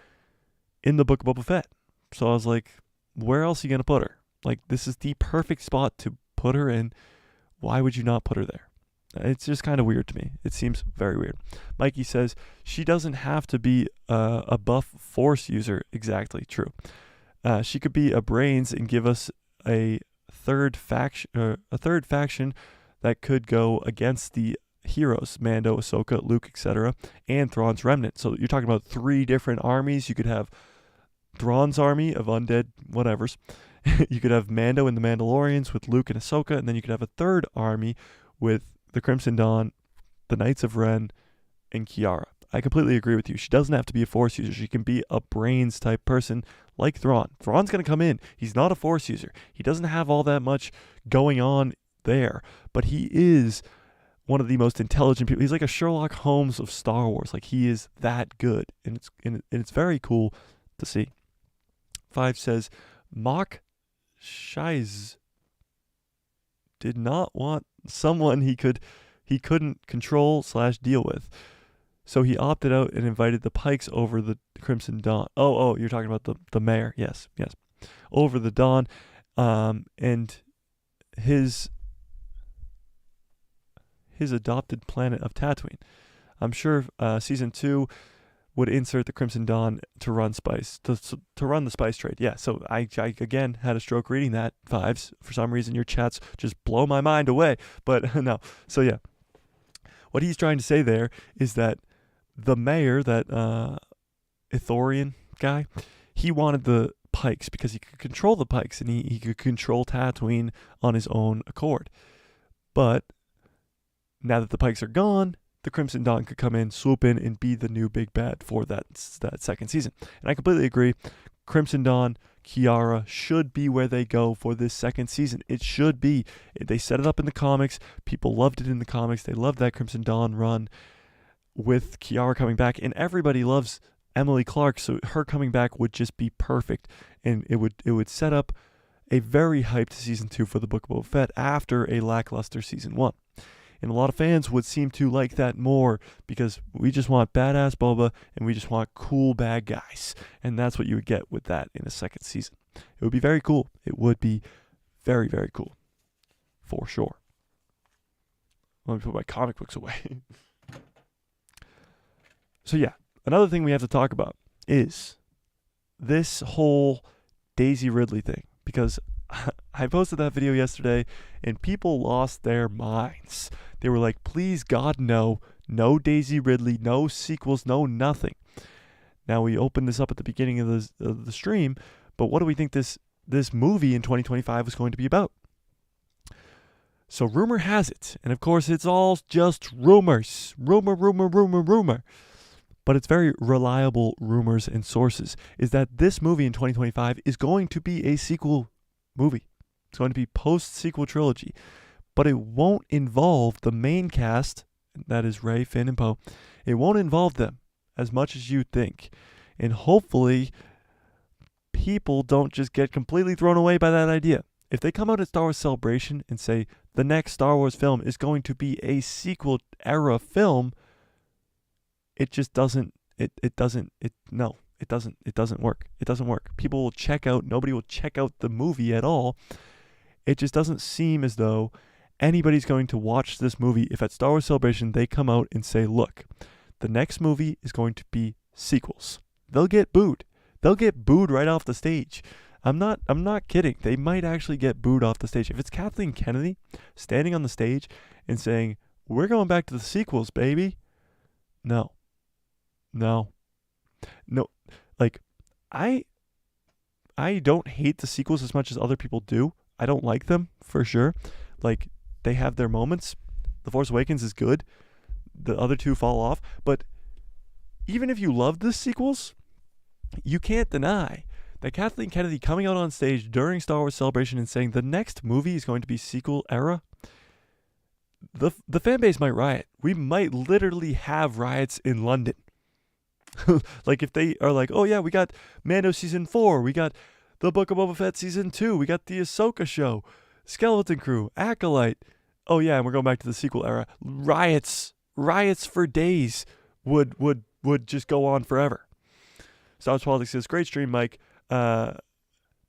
in the Book of Boba Fett. So I was like, where else are you going to put her? Like, this is the perfect spot to put her in. Why would you not put her there? It's just kind of weird to me. It seems very weird. Mikey says she doesn't have to be a buff Force user. Exactly true. She could be a brains and give us a third faction that could go against the heroes: Mando, Ahsoka, Luke, etc., and Thrawn's remnant. So you're talking about 3 different armies. You could have Thrawn's army of undead whatevers. You could have Mando and the Mandalorians with Luke and Ahsoka, and then you could have a third army with the Crimson Dawn, the Knights of Ren, and Kiara. I completely agree with you. She doesn't have to be a Force user. She can be a brains type person like Thrawn. Thrawn's going to come in. He's not a Force user. He doesn't have all that much going on there, but he is one of the most intelligent people. He's like a Sherlock Holmes of Star Wars. Like, he is that good, and it's very cool to see. 5 says, Mock Shiz did not want someone he couldn't control/deal with. So he opted out and invited the Pikes over the Crimson Dawn. Oh, you're talking about the mayor. Yes. Over the Dawn, and his adopted planet of Tatooine. I'm sure season 2 would insert the Crimson Dawn to run run the spice trade. Yeah, so I again had a stroke reading that, Fives. For some reason, your chats just blow my mind away. But no, so yeah. What he's trying to say there is that the mayor, that Ithorian guy, he wanted the Pikes because he could control the Pikes and he could control Tatooine on his own accord. But now that the Pikes are gone, the Crimson Dawn could come in, swoop in, and be the new big bad for that second season. And I completely agree. Crimson Dawn, Kiara should be where they go for this second season. It should be. They set it up in the comics. People loved it in the comics. They loved that Crimson Dawn run with Kiara coming back. And everybody loves Emily Clark, so her coming back would just be perfect. And it would set up a very hyped season 2 for the Book of Boba Fett after a lackluster season 1. And a lot of fans would seem to like that more because we just want badass Boba and we just want cool bad guys. And that's what you would get with that in a second season. It would be very cool. It would be very, very cool. For sure. Let me put my comic books away. So yeah, another thing we have to talk about is this whole Daisy Ridley thing. Because I posted that video yesterday and people lost their minds. They were like, please God, no Daisy Ridley, no sequels, no nothing. Now we opened this up at the beginning of the stream, but what do we think this movie in 2025 is going to be about? So rumor has it, and of course it's all just rumors. Rumor. But it's very reliable rumors and sources, is that this movie in 2025 is going to be a sequel movie. It's going to be post-sequel trilogy. But it won't involve the main cast, that is Rey, Finn, and Poe. It won't involve them as much as you think. And hopefully, people don't just get completely thrown away by that idea. If they come out at Star Wars Celebration and say the next Star Wars film is going to be a sequel era film, it just doesn't work. It doesn't work. People will check out, nobody will check out the movie at all. It just doesn't seem as though anybody's going to watch this movie if at Star Wars Celebration they come out and say, look, the next movie is going to be sequels. They'll get booed. They'll get booed right off the stage. I'm not kidding. They might actually get booed off the stage. If it's Kathleen Kennedy standing on the stage and saying, we're going back to the sequels, baby. No. Like, I don't hate the sequels as much as other people do. I don't like them, for sure. Like, they have their moments. The Force Awakens is good. The other two fall off. But even if you love the sequels, you can't deny that Kathleen Kennedy coming out on stage during Star Wars Celebration and saying the next movie is going to be sequel era, the fan base might riot. We might literally have riots in London. Like, if they are like, oh yeah, we got Mando season 4, we got the Book of Boba Fett season 2, we got the Ahsoka show, Skeleton Crew, Acolyte. Oh yeah, and we're going back to the sequel era. Riots for days would just go on forever. Star Wars Politics says, great stream, Mike.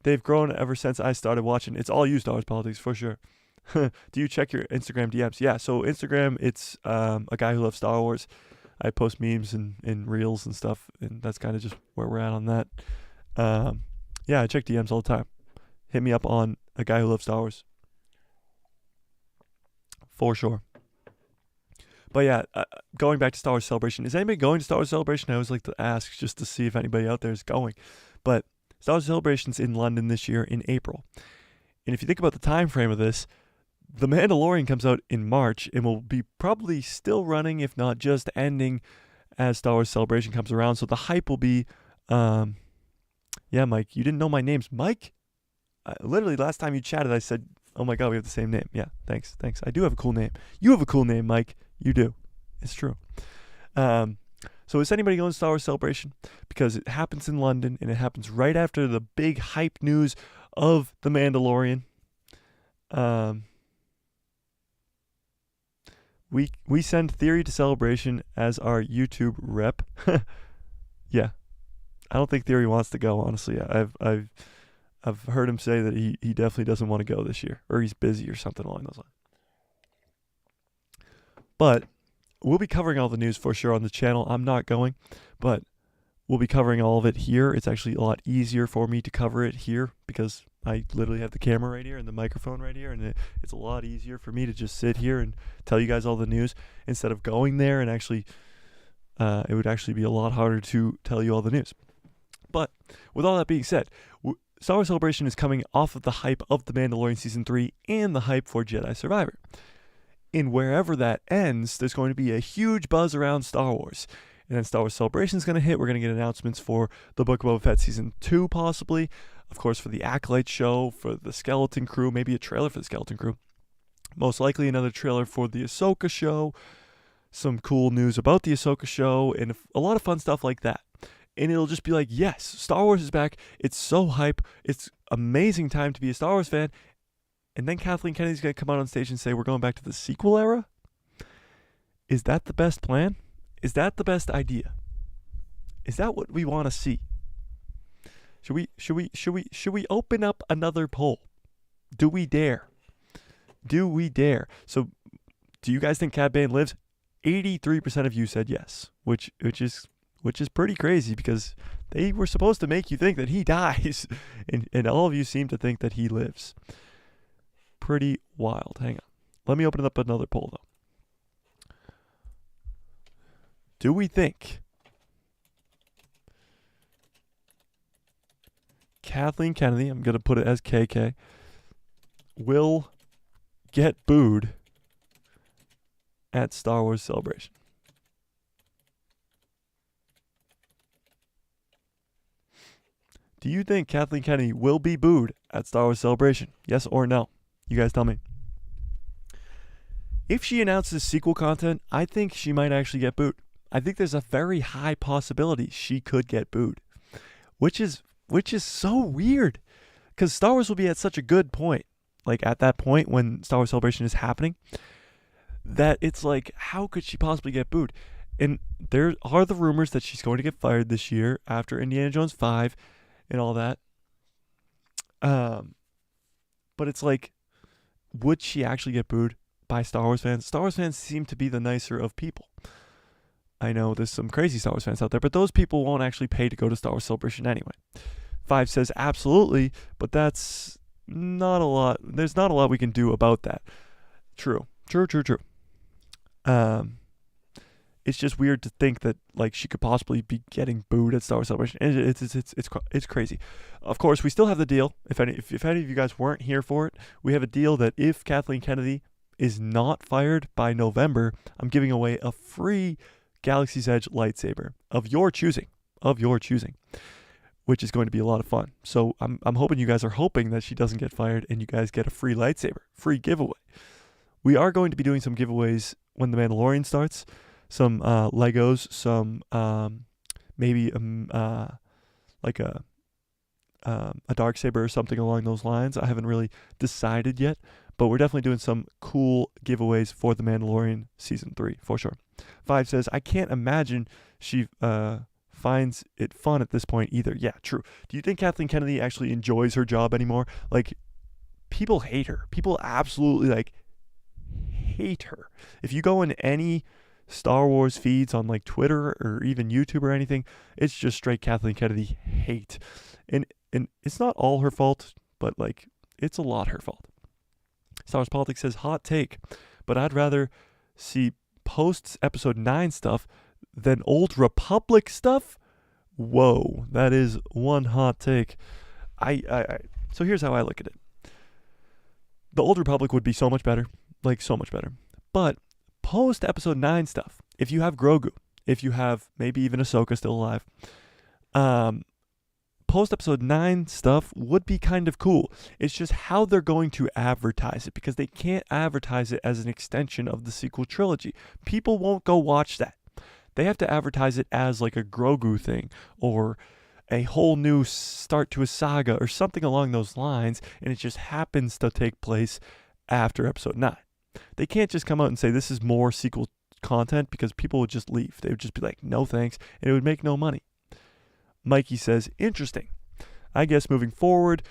They've grown ever since I started watching. It's all you, Star Wars Politics, for sure. Do you check your Instagram DMs? Yeah, so Instagram, it's a guy who loves Star Wars. I post memes and reels and stuff, and that's kind of just where we're at on that. Yeah, I check DMs all the time. Hit me up on a guy who loves Star Wars. For sure. But yeah, going back to Star Wars Celebration. Is anybody going to Star Wars Celebration? I always like to ask just to see if anybody out there is going. But Star Wars Celebration's in London this year in April. And if you think about the time frame of this, The Mandalorian comes out in March and will be probably still running, if not just ending, as Star Wars Celebration comes around. So the hype will be, yeah, Mike, you didn't know my name's Mike? Literally, last time you chatted, I said, oh my God, we have the same name. Yeah, thanks. I do have a cool name. You have a cool name, Mike. You do. It's true. So is anybody going to Star Wars Celebration? Because it happens in London, and it happens right after the big hype news of The Mandalorian. We send Theory to Celebration as our YouTube rep. Yeah, I don't think Theory wants to go. Honestly, I've heard him say that he definitely doesn't want to go this year, or he's busy or something along those lines. But we'll be covering all the news for sure on the channel. I'm not going, but we'll be covering all of it here. It's actually a lot easier for me to cover it here because I literally have the camera right here and the microphone right here, and it's a lot easier for me to just sit here and tell you guys all the news instead of going there and actually, it would actually be a lot harder to tell you all the news. But with all that being said, Star Wars Celebration is coming off of the hype of The Mandalorian Season 3 and the hype for Jedi Survivor. And wherever that ends, there's going to be a huge buzz around Star Wars. And then Star Wars Celebration is going to hit. We're going to get announcements for the Book of Boba Fett Season 2, possibly. Of course, for the Acolyte show, for the Skeleton Crew, maybe a trailer for the Skeleton Crew. Most likely another trailer for the Ahsoka show. Some cool news about the Ahsoka show, and a lot of fun stuff like that. And it'll just be like, yes, Star Wars is back. It's so hype. It's amazing time to be a Star Wars fan. And then Kathleen Kennedy's going to come out on stage and say, we're going back to the sequel era? Is that the best plan? Is that the best idea? Is that what we want to see? Should we open up another poll? Do we dare? So, do you guys think Cad Bane lives? 83% of you said yes, which is pretty crazy because they were supposed to make you think that he dies, and all of you seem to think that he lives. Pretty wild. Hang on. Let me open up another poll, though. Do we think Kathleen Kennedy, I'm going to put it as KK, will get booed at Star Wars Celebration? Do you think Kathleen Kennedy will be booed at Star Wars Celebration? Yes or no? You guys tell me. If she announces sequel content, I think she might actually get booed. I think there's a very high possibility she could get booed, which is so weird, because Star Wars will be at such a good point, like at that point when Star Wars Celebration is happening, that it's like, how could she possibly get booed? And there are the rumors that she's going to get fired this year after Indiana Jones 5 and all that. But it's like, would she actually get booed by Star Wars fans? Star Wars fans seem to be the nicer of people. I know there's some crazy Star Wars fans out there, but those people won't actually pay to go to Star Wars Celebration anyway. 5 says absolutely, but that's not a lot. There's not a lot we can do about that. True. It's just weird to think that like she could possibly be getting booed at Star Wars Celebration. It's crazy. Of course, we still have the deal. If any of you guys weren't here for it, we have a deal that if Kathleen Kennedy is not fired by November, I'm giving away a free Galaxy's Edge lightsaber of your choosing, which is going to be a lot of fun. So I'm hoping you guys are hoping that she doesn't get fired and you guys get a free lightsaber, free giveaway. We are going to be doing some giveaways when The Mandalorian starts. Some Legos, some maybe like a Darksaber or something along those lines. I haven't really decided yet, but we're definitely doing some cool giveaways for The Mandalorian Season 3, for sure. 5 says, I can't imagine she finds it fun at this point either. Yeah, true. Do you think Kathleen Kennedy actually enjoys her job anymore? Like, people hate her. People absolutely, like, hate her. If you go in any Star Wars feeds on, like, Twitter or even YouTube or anything, it's just straight Kathleen Kennedy hate. And it's not all her fault, but, like, it's a lot her fault. Star Wars Politics says, hot take, but I'd rather see posts Episode 9 stuff than Old Republic stuff. Whoa, that is one hot take. So here's how I look at it. The Old Republic would be so much better, like so much better. But post Episode 9 stuff, if you have Grogu, if you have maybe even Ahsoka still alive, post Episode 9 stuff would be kind of cool. It's just how they're going to advertise it, because they can't advertise it as an extension of the sequel trilogy. People won't go watch that. They have to advertise it as like a Grogu thing or a whole new start to a saga or something along those lines, and it just happens to take place after Episode 9. They can't just come out and say this is more sequel content, because people would just leave. They would just be like, no thanks, and it would make no money. Mikey says, interesting. I guess moving forward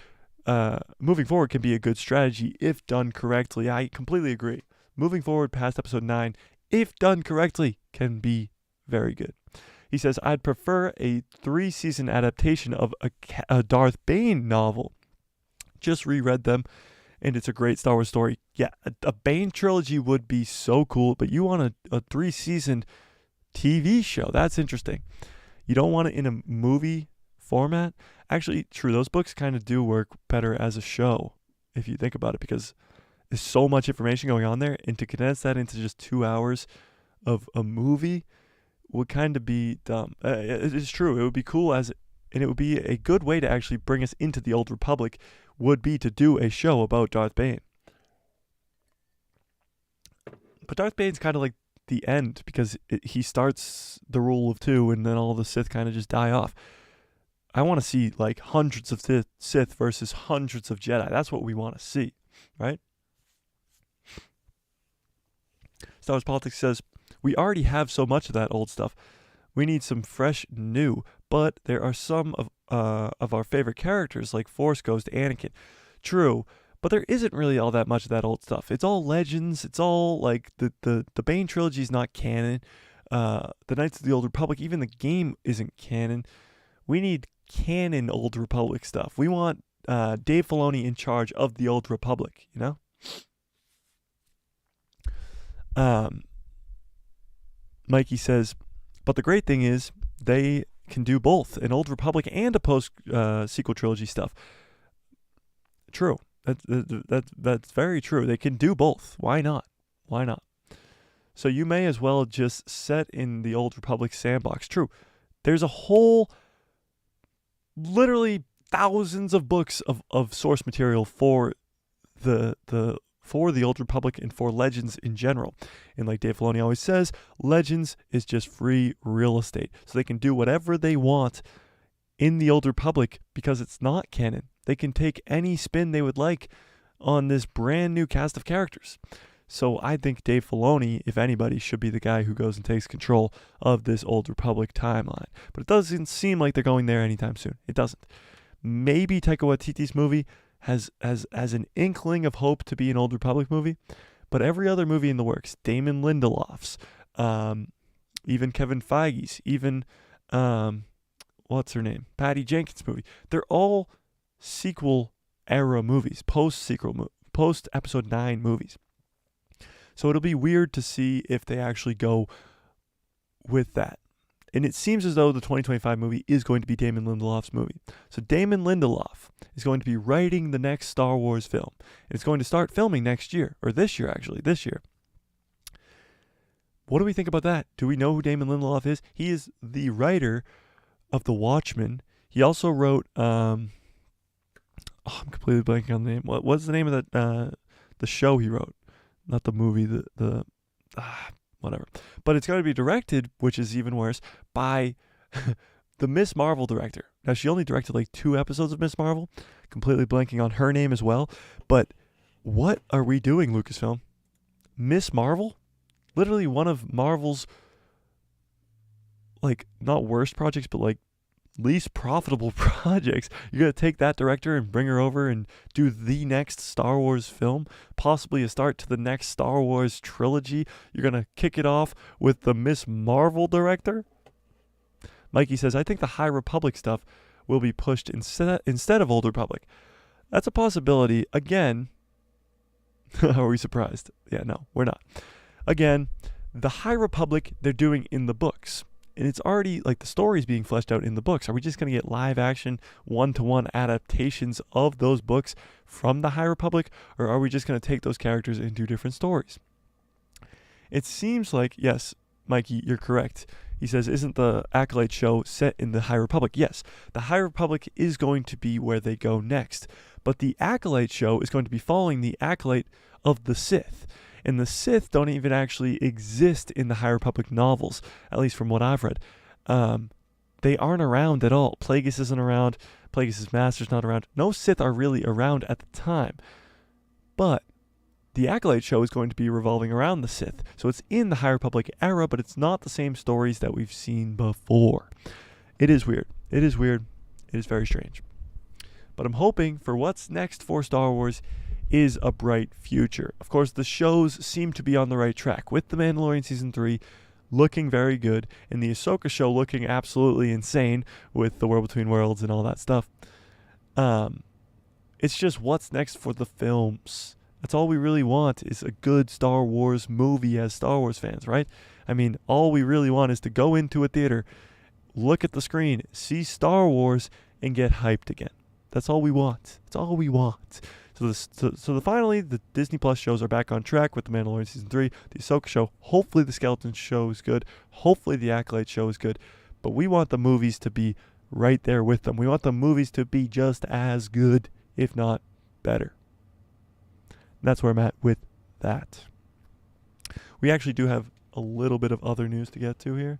can be a good strategy if done correctly. I completely agree. Moving forward past Episode 9, if done correctly, can be very good. He says, I'd prefer a 3-season adaptation of a Darth Bane novel. Just reread them, and it's a great Star Wars story. Yeah, a Bane trilogy would be so cool, but you want a 3-season TV show. That's interesting. You don't want it in a movie format. Actually, true, those books kind of do work better as a show, if you think about it, because there's so much information going on there, and to condense that into just 2 hours of a movie would kind of be dumb. It is true. It would be cool and it would be a good way to actually bring us into the Old Republic, would be to do a show about Darth Bane. But Darth Bane's kind of like the end, because he starts the rule of 2 and then all the Sith kind of just die off. I want to see like hundreds of Sith versus hundreds of Jedi. That's what we want to see, right? Star Wars Politics says, we already have so much of that old stuff. We need some fresh new, but there are some of our favorite characters like Force Ghost Anakin. True, but there isn't really all that much of that old stuff. It's all legends. It's all like the Bane trilogy is not canon. The Knights of the Old Republic, even the game isn't canon. We need canon Old Republic stuff. We want Dave Filoni in charge of the Old Republic, you know? Mikey says, but the great thing is they can do both, an Old Republic and a post sequel trilogy stuff. True. That's very true. They can do both. Why not? Why not? So you may as well just set in the Old Republic sandbox. True. There's a whole, literally thousands of books of source material for the Old Republic and for Legends in general. And like Dave Filoni always says, Legends is just free real estate. So they can do whatever they want in the Old Republic because it's not canon. They can take any spin they would like on this brand new cast of characters. So I think Dave Filoni, if anybody, should be the guy who goes and takes control of this Old Republic timeline. But it doesn't seem like they're going there anytime soon. It doesn't. Maybe Taika Waititi's movie has an inkling of hope to be an Old Republic movie, but every other movie in the works, Damon Lindelof's, even Kevin Feige's, even what's her name, Patty Jenkins' movie, they're all sequel era movies, post episode 9 movies. So it'll be weird to see if they actually go with that. And it seems as though the 2025 movie is going to be Damon Lindelof's movie. So Damon Lindelof is going to be writing the next Star Wars film. And it's going to start filming next year, or this year. What do we think about that? Do we know who Damon Lindelof is? He is the writer of The Watchmen. He also wrote, I'm completely blanking on the name. What's the name of the show he wrote? Not the movie, whatever. But it's going to be directed, which is even worse, by the Miss Marvel director. Now, she only directed like 2 episodes of Miss Marvel. Completely blanking on her name as well. But what are we doing, Lucasfilm? Miss Marvel? Literally one of Marvel's, like, not worst projects, but like least profitable projects. You're going to take that director and bring her over and do the next Star Wars film, possibly a start to the next Star Wars trilogy. You're going to kick it off with the Miss Marvel director? Mikey says, I think the High Republic stuff will be pushed instead of Old Republic. That's a possibility. Again, are we surprised? Yeah, no, we're not. Again, the High Republic they're doing in the books. And it's already, like, the story's being fleshed out in the books. Are we just going to get live action, one-to-one adaptations of those books from the High Republic? Or are we just going to take those characters and do different stories? It seems like, yes, Mikey, you're correct. He says, isn't the Acolyte show set in the High Republic? Yes, the High Republic is going to be where they go next. But the Acolyte show is going to be following the Acolyte of the Sith. And the Sith don't even actually exist in the High Republic novels, at least from what I've read. They aren't around at all. Plagueis isn't around. Plagueis' master's not around. No Sith are really around at the time. But the Acolyte show is going to be revolving around the Sith. So it's in the High Republic era, but it's not the same stories that we've seen before. It is weird. It is very strange. But I'm hoping for what's next for Star Wars is a bright future. Of course, the shows seem to be on the right track, with The Mandalorian Season 3 looking very good, and the Ahsoka show looking absolutely insane with The World Between Worlds and all that stuff. It's just what's next for the films. That's all we really want, is a good Star Wars movie as Star Wars fans, right? I mean, all we really want is to go into a theater, look at the screen, see Star Wars, and get hyped again. That's all we want. That's all we want. So finally, the Disney Plus shows are back on track with The Mandalorian Season 3, the Ahsoka show. Hopefully the Skeleton show is good. Hopefully the Acolyte show is good. But we want the movies to be right there with them. We want the movies to be just as good, if not better. And that's where I'm at with that. We actually do have a little bit of other news to get to here.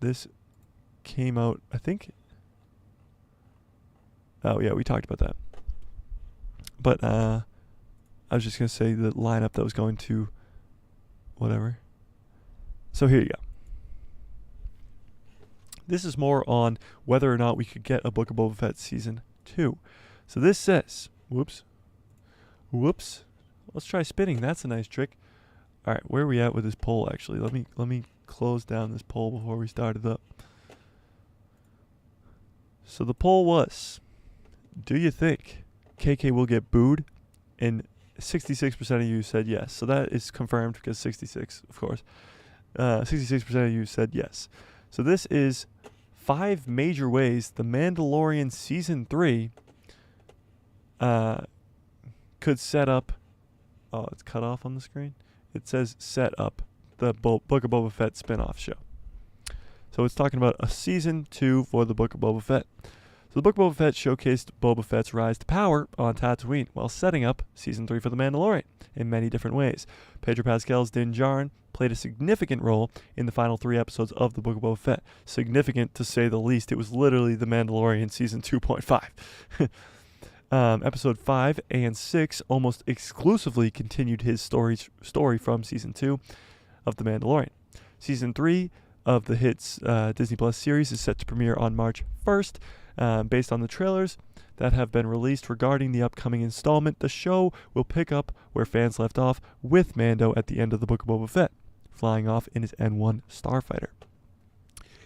This came out, I think. Oh, yeah, we talked about that. But I was just going to say the lineup that was going to whatever. So here you go. This is more on whether or not we could get a Book of Boba Fett Season 2. So this says, whoops. Let's try spinning. That's a nice trick. All right, where are we at with this poll, actually? Let me close down this poll before we start it up. So the poll was, do you think KK will get booed? And 66% of you said yes. So that is confirmed because 66, of course. 66% of you said yes. So this is 5 major ways The Mandalorian Season 3 could set up. Oh, it's cut off on the screen. It says set up the Book of Boba Fett spin-off show. So it's talking about a season 2 for the Book of Boba Fett. So the Book of Boba Fett showcased Boba Fett's rise to power on Tatooine while setting up season 3 for The Mandalorian in many different ways. Pedro Pascal's Din Djarin played a significant role in the final 3 episodes of the Book of Boba Fett. Significant to say the least. It was literally The Mandalorian season 2.5. Episode 5 and 6 almost exclusively continued his story from season 2 of The Mandalorian. Season 3 of the hits Disney Plus series is set to premiere on March 1st. Based on the trailers that have been released regarding the upcoming installment, the show will pick up where fans left off with Mando at the end of the Book of Boba Fett, flying off in his N1 starfighter.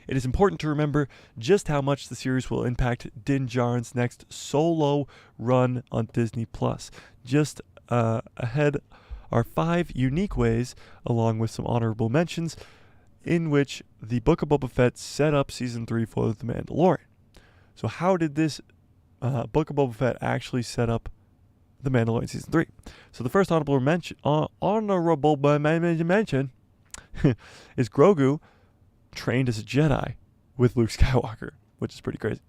It is important to remember just how much the series will impact Din Djarin's next solo run on Disney Plus. Just ahead are 5 unique ways, along with some honorable mentions, in which the Book of Boba Fett set up Season 3 for The Mandalorian. So how did this Book of Boba Fett actually set up The Mandalorian Season 3? So the first honorable mention is Grogu trained as a Jedi with Luke Skywalker, which is pretty crazy.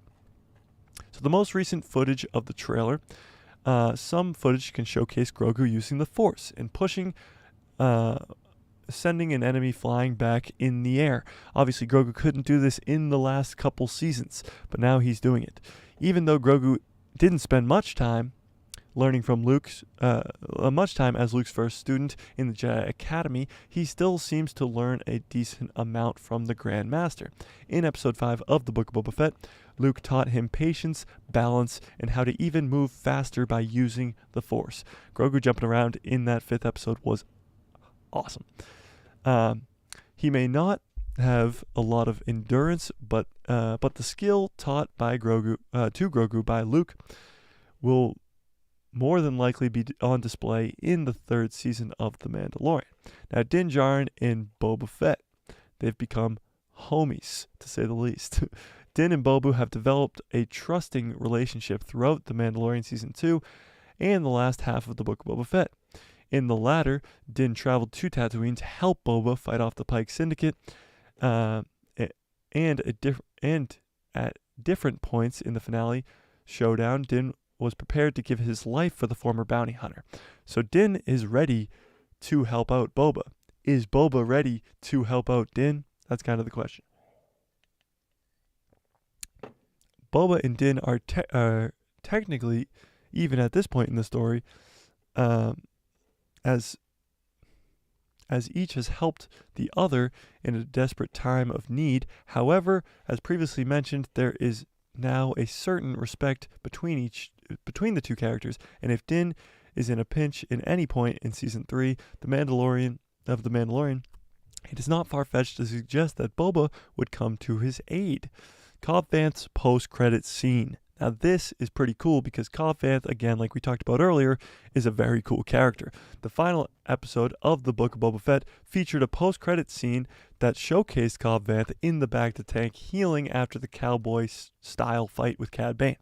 So the most recent footage of the trailer, some footage can showcase Grogu using the Force and pushing, sending an enemy flying back in the air. Obviously, Grogu couldn't do this in the last couple seasons, but now he's doing it. Even though Grogu didn't spend much time learning from much time as Luke's first student in the Jedi Academy, he still seems to learn a decent amount from the Grand Master. In Episode 5 of the Book of Boba Fett, Luke taught him patience, balance, and how to even move faster by using the Force. Grogu jumping around in that 5th episode was awesome. He may not have a lot of endurance, but the skill taught by Grogu by Luke will more than likely be on display in the 3rd season of The Mandalorian. Now, Din Djarin and Boba Fett, they've become homies, to say the least. Din and Boba have developed a trusting relationship throughout The Mandalorian Season 2 and the last half of the Book of Boba Fett. In the latter, Din traveled to Tatooine to help Boba fight off the Pike Syndicate, and at different points in the finale showdown, Din was prepared to give his life for the former bounty hunter. So Din is ready to help out Boba. Is Boba ready to help out Din? That's kind of the question. Boba and Din are technically, even at this point in the story, as each has helped the other in a desperate time of need. However, as previously mentioned, there is now a certain respect between the two characters, and if Din is in a pinch in any point in Season 3 The Mandalorian, it is not far-fetched to suggest that Boba would come to his aid. Cobb Vanth's post-credits scene. Now this is pretty cool because Cobb Vanth, again, like we talked about earlier, is a very cool character. The final episode of the Book of Boba Fett featured a post-credits scene that showcased Cobb Vanth in the bag-to-tank healing after the cowboy-style fight with Cad Bane.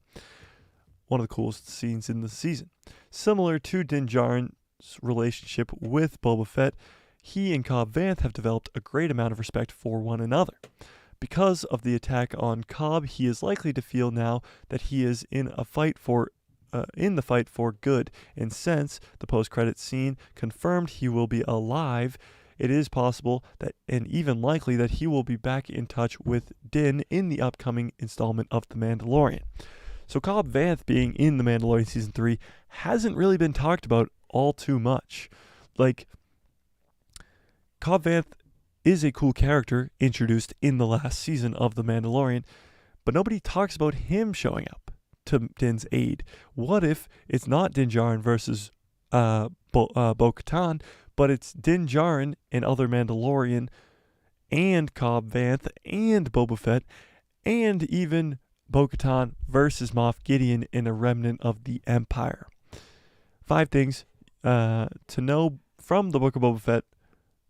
One of the coolest scenes in the season. Similar to Din Djarin's relationship with Boba Fett, he and Cobb Vanth have developed a great amount of respect for one another. Because of the attack on Cobb, he is likely to feel now that he is in the fight for good. And since the post-credit scene confirmed he will be alive, it is possible that, and even likely, that he will be back in touch with Din in the upcoming installment of The Mandalorian. So Cobb Vanth being in The Mandalorian Season 3 hasn't really been talked about all too much. Like, Cobb Vanth is a cool character introduced in the last season of The Mandalorian, but nobody talks about him showing up to Din's aid. What if it's not Din Djarin versus Bo-Katan, but it's Din Djarin and other Mandalorian and Cobb Vanth and Boba Fett and even Bo-Katan versus Moff Gideon in a remnant of the Empire? 5 things to know from the Book of Boba Fett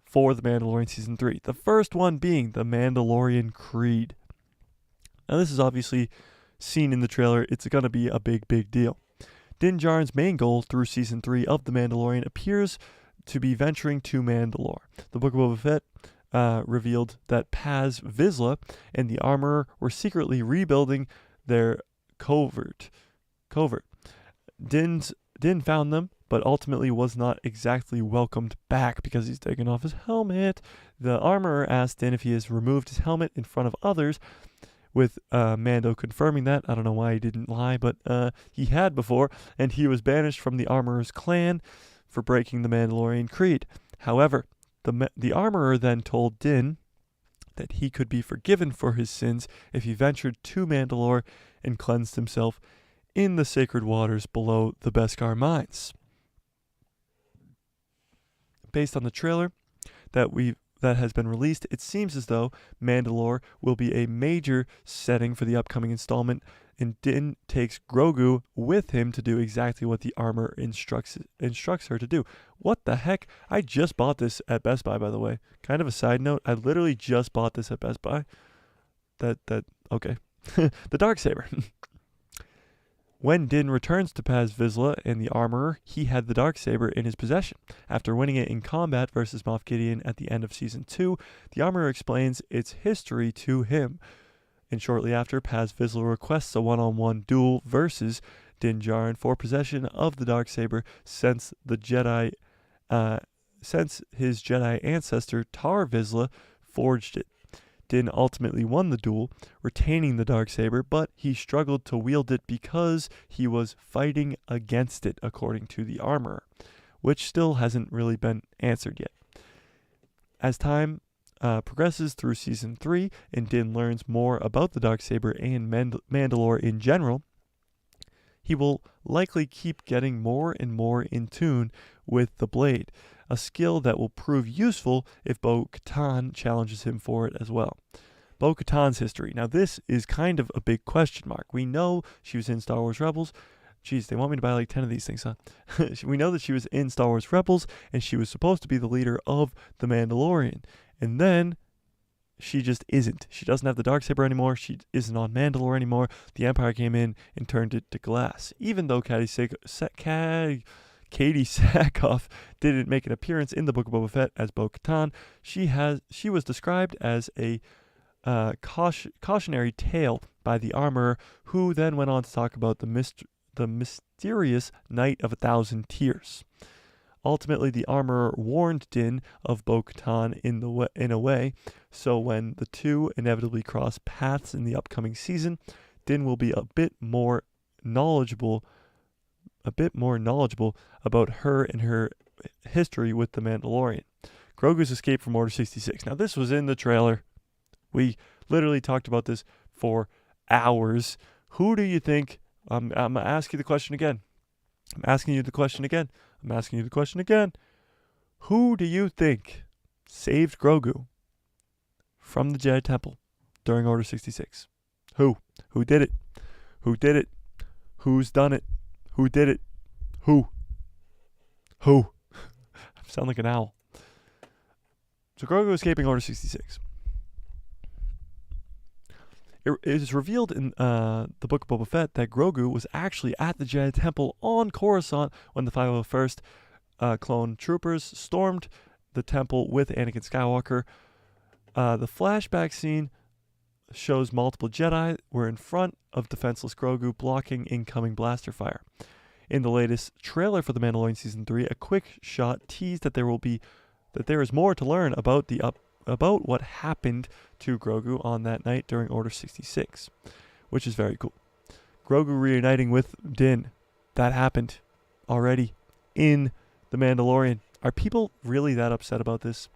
for The Mandalorian Season 3. The first one being the Mandalorian Creed. Now this is obviously seen in the trailer. It's going to be a big, big deal. Din Djarin's main goal through Season 3 of The Mandalorian appears to be venturing to Mandalore. The Book of Boba Fett revealed that Paz Vizsla and the Armorer were secretly rebuilding their covert. Din found them, but ultimately was not exactly welcomed back because he's taken off his helmet. The Armorer asked Din if he has removed his helmet in front of others, with Mando confirming that. I don't know why he didn't lie, but he had before, and he was banished from the Armorer's clan for breaking the Mandalorian creed. However, the Armorer then told Din that he could be forgiven for his sins if he ventured to Mandalore and cleansed himself in the sacred waters below the Beskar mines. Based on the trailer that has been released, it seems as though Mandalore will be a major setting for the upcoming installment, and Din takes Grogu with him to do exactly what the Armor instructs her to do. What the heck? I just bought this at Best Buy, by the way. Kind of a side note, I literally just bought this at Best Buy. Okay. The Darksaber. When Din returns to Paz Vizsla and the Armorer, he had the Darksaber in his possession. After winning it in combat versus Moff Gideon at the end of Season 2, the Armorer explains its history to him. And shortly after, Paz Vizsla requests a one-on-one duel versus Din Djarin for possession of the Darksaber since his Jedi ancestor Tar Vizsla forged it. Din ultimately won the duel, retaining the Darksaber, but he struggled to wield it because he was fighting against it, according to the Armorer, which still hasn't really been answered yet. As time progresses through Season 3 and Din learns more about the Darksaber and Mandalore in general, he will likely keep getting more and more in tune with the blade, a skill that will prove useful if Bo-Katan challenges him for it as well. Bo-Katan's history. Now this is kind of a big question mark. We know she was in Star Wars Rebels. Jeez, they want me to buy like 10 of these things, huh? We know that she was in Star Wars Rebels, and she was supposed to be the leader of the Mandalorian. And then she just isn't. She doesn't have the Darksaber anymore. She isn't on Mandalore anymore. The Empire came in and turned it to glass. Even though Katie Sackhoff didn't make an appearance in the Book of Boba Fett as Bo-Katan, she was described as a cautionary tale by the Armorer, who then went on to talk about the mysterious Night of 1,000 Tears. Ultimately, the Armorer warned Din of Bo-Katan in a way, so when the two inevitably cross paths in the upcoming season, Din will be a bit more knowledgeable about her and her history with the Mandalorian. Grogu's escape from Order 66. Now, this was in the trailer. We literally talked about this for hours. Who do you think? I'm going to ask you the question again. Who do you think saved Grogu from the Jedi Temple during Order 66? Who? Who did it? Who did it? Who's done it? Who did it? Who? I sound like an owl. So Grogu escaping Order 66. It is revealed in the Book of Boba Fett that Grogu was actually at the Jedi Temple on Coruscant when the 501st clone troopers stormed the temple with Anakin Skywalker. The flashback scene shows multiple Jedi were in front of defenseless Grogu, blocking incoming blaster fire. In the latest trailer for The Mandalorian Season 3, a quick shot teased that there is more to learn about what happened to Grogu on that night during Order 66, which is very cool. Grogu reuniting with Din. That happened already in The Mandalorian. Are people really that upset about this?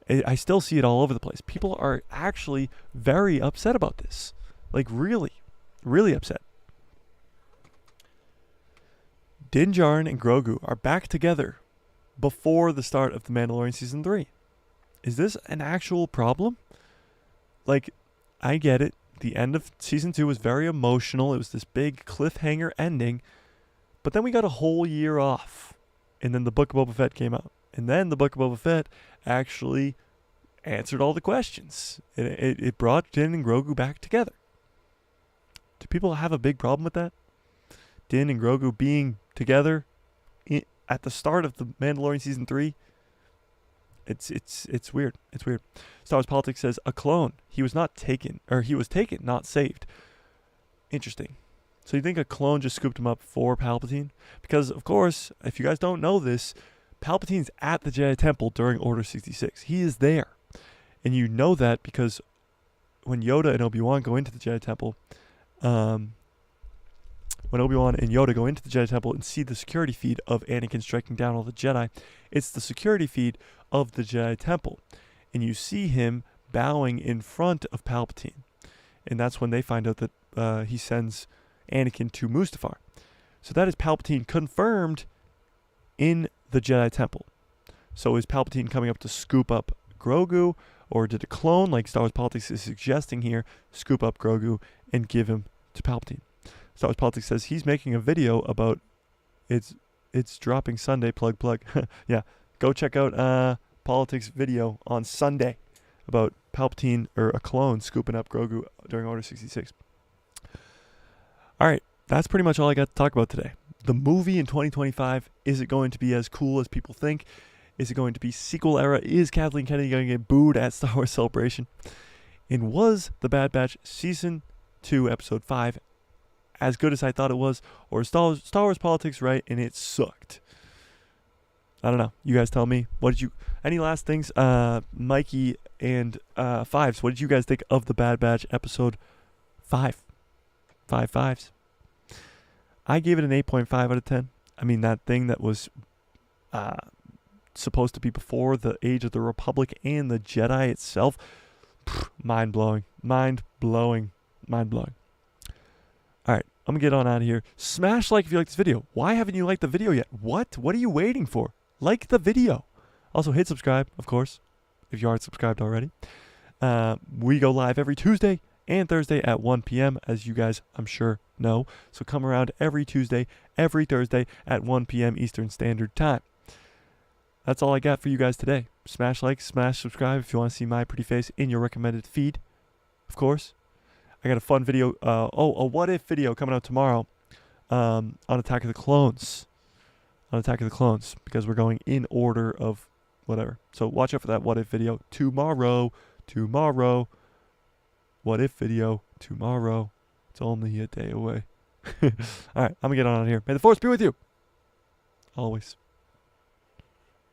I still see it all over the place. People are actually very upset about this. Like really, really upset. Din Djarin and Grogu are back together before the start of The Mandalorian Season 3. Is this an actual problem? Like, I get it. The end of Season 2 was very emotional. It was this big cliffhanger ending. But then we got a whole year off. And then the Book of Boba Fett came out. And then the Book of Boba Fett actually answered all the questions. It brought Din and Grogu back together. Do people have a big problem with that? Din and Grogu being together at the start of the Mandalorian season 3. It's weird. It's weird. Star Wars Politics says a clone. He was taken, not saved. Interesting. So you think a clone just scooped him up for Palpatine? Because of course, if you guys don't know this, Palpatine's at the Jedi Temple during Order 66. He is there. And you know that because when Yoda and Obi-Wan go into the Jedi Temple, when Obi-Wan and Yoda go into the Jedi Temple and see the security feed of Anakin striking down all the Jedi, it's the security feed of the Jedi Temple. And you see him bowing in front of Palpatine. And that's when they find out that he sends Anakin to Mustafar. So that is Palpatine confirmed in the Jedi Temple. So is Palpatine coming up to scoop up Grogu, or did a clone, like Star Wars Politics is suggesting here, scoop up Grogu and give him to Palpatine? Star Wars Politics says he's making a video about it's dropping Sunday, plug. Yeah, go check out Politics video on Sunday about Palpatine or a clone scooping up Grogu during Order 66. All right, that's pretty much all I got to talk about today. The movie in 2025, is it going to be as cool as people think? Is it going to be sequel era? Is Kathleen Kennedy going to get booed at Star Wars Celebration? And was The Bad Batch Season 2, Episode 5 as good as I thought it was? Or is Star Wars Politics right and it sucked? I don't know. You guys tell me. Any last things? Mikey and Fives, what did you guys think of The Bad Batch Episode 5? 5 5s. I gave it an 8.5 out of 10. I mean, that thing that was supposed to be before the Age of the Republic and the Jedi itself, mind-blowing. Mind-blowing. Mind-blowing. All right, I'm going to get on out of here. Smash like if you like this video. Why haven't you liked the video yet? What are you waiting for? Like the video. Also, hit subscribe, of course, if you aren't subscribed already. We go live every Tuesday and Thursday at 1 p.m., as you guys, I'm sure, know. So come around every Tuesday, every Thursday at 1 p.m. Eastern Standard Time. That's all I got for you guys today. Smash like, smash subscribe if you want to see my pretty face in your recommended feed, of course. I got a fun video, a what if video coming out tomorrow on Attack of the Clones. On Attack of the Clones, because we're going in order of whatever. So watch out for that what if video tomorrow. What if video tomorrow. It's only a day away. All right, I'm going to get on out of here. May the Force be with you. Always.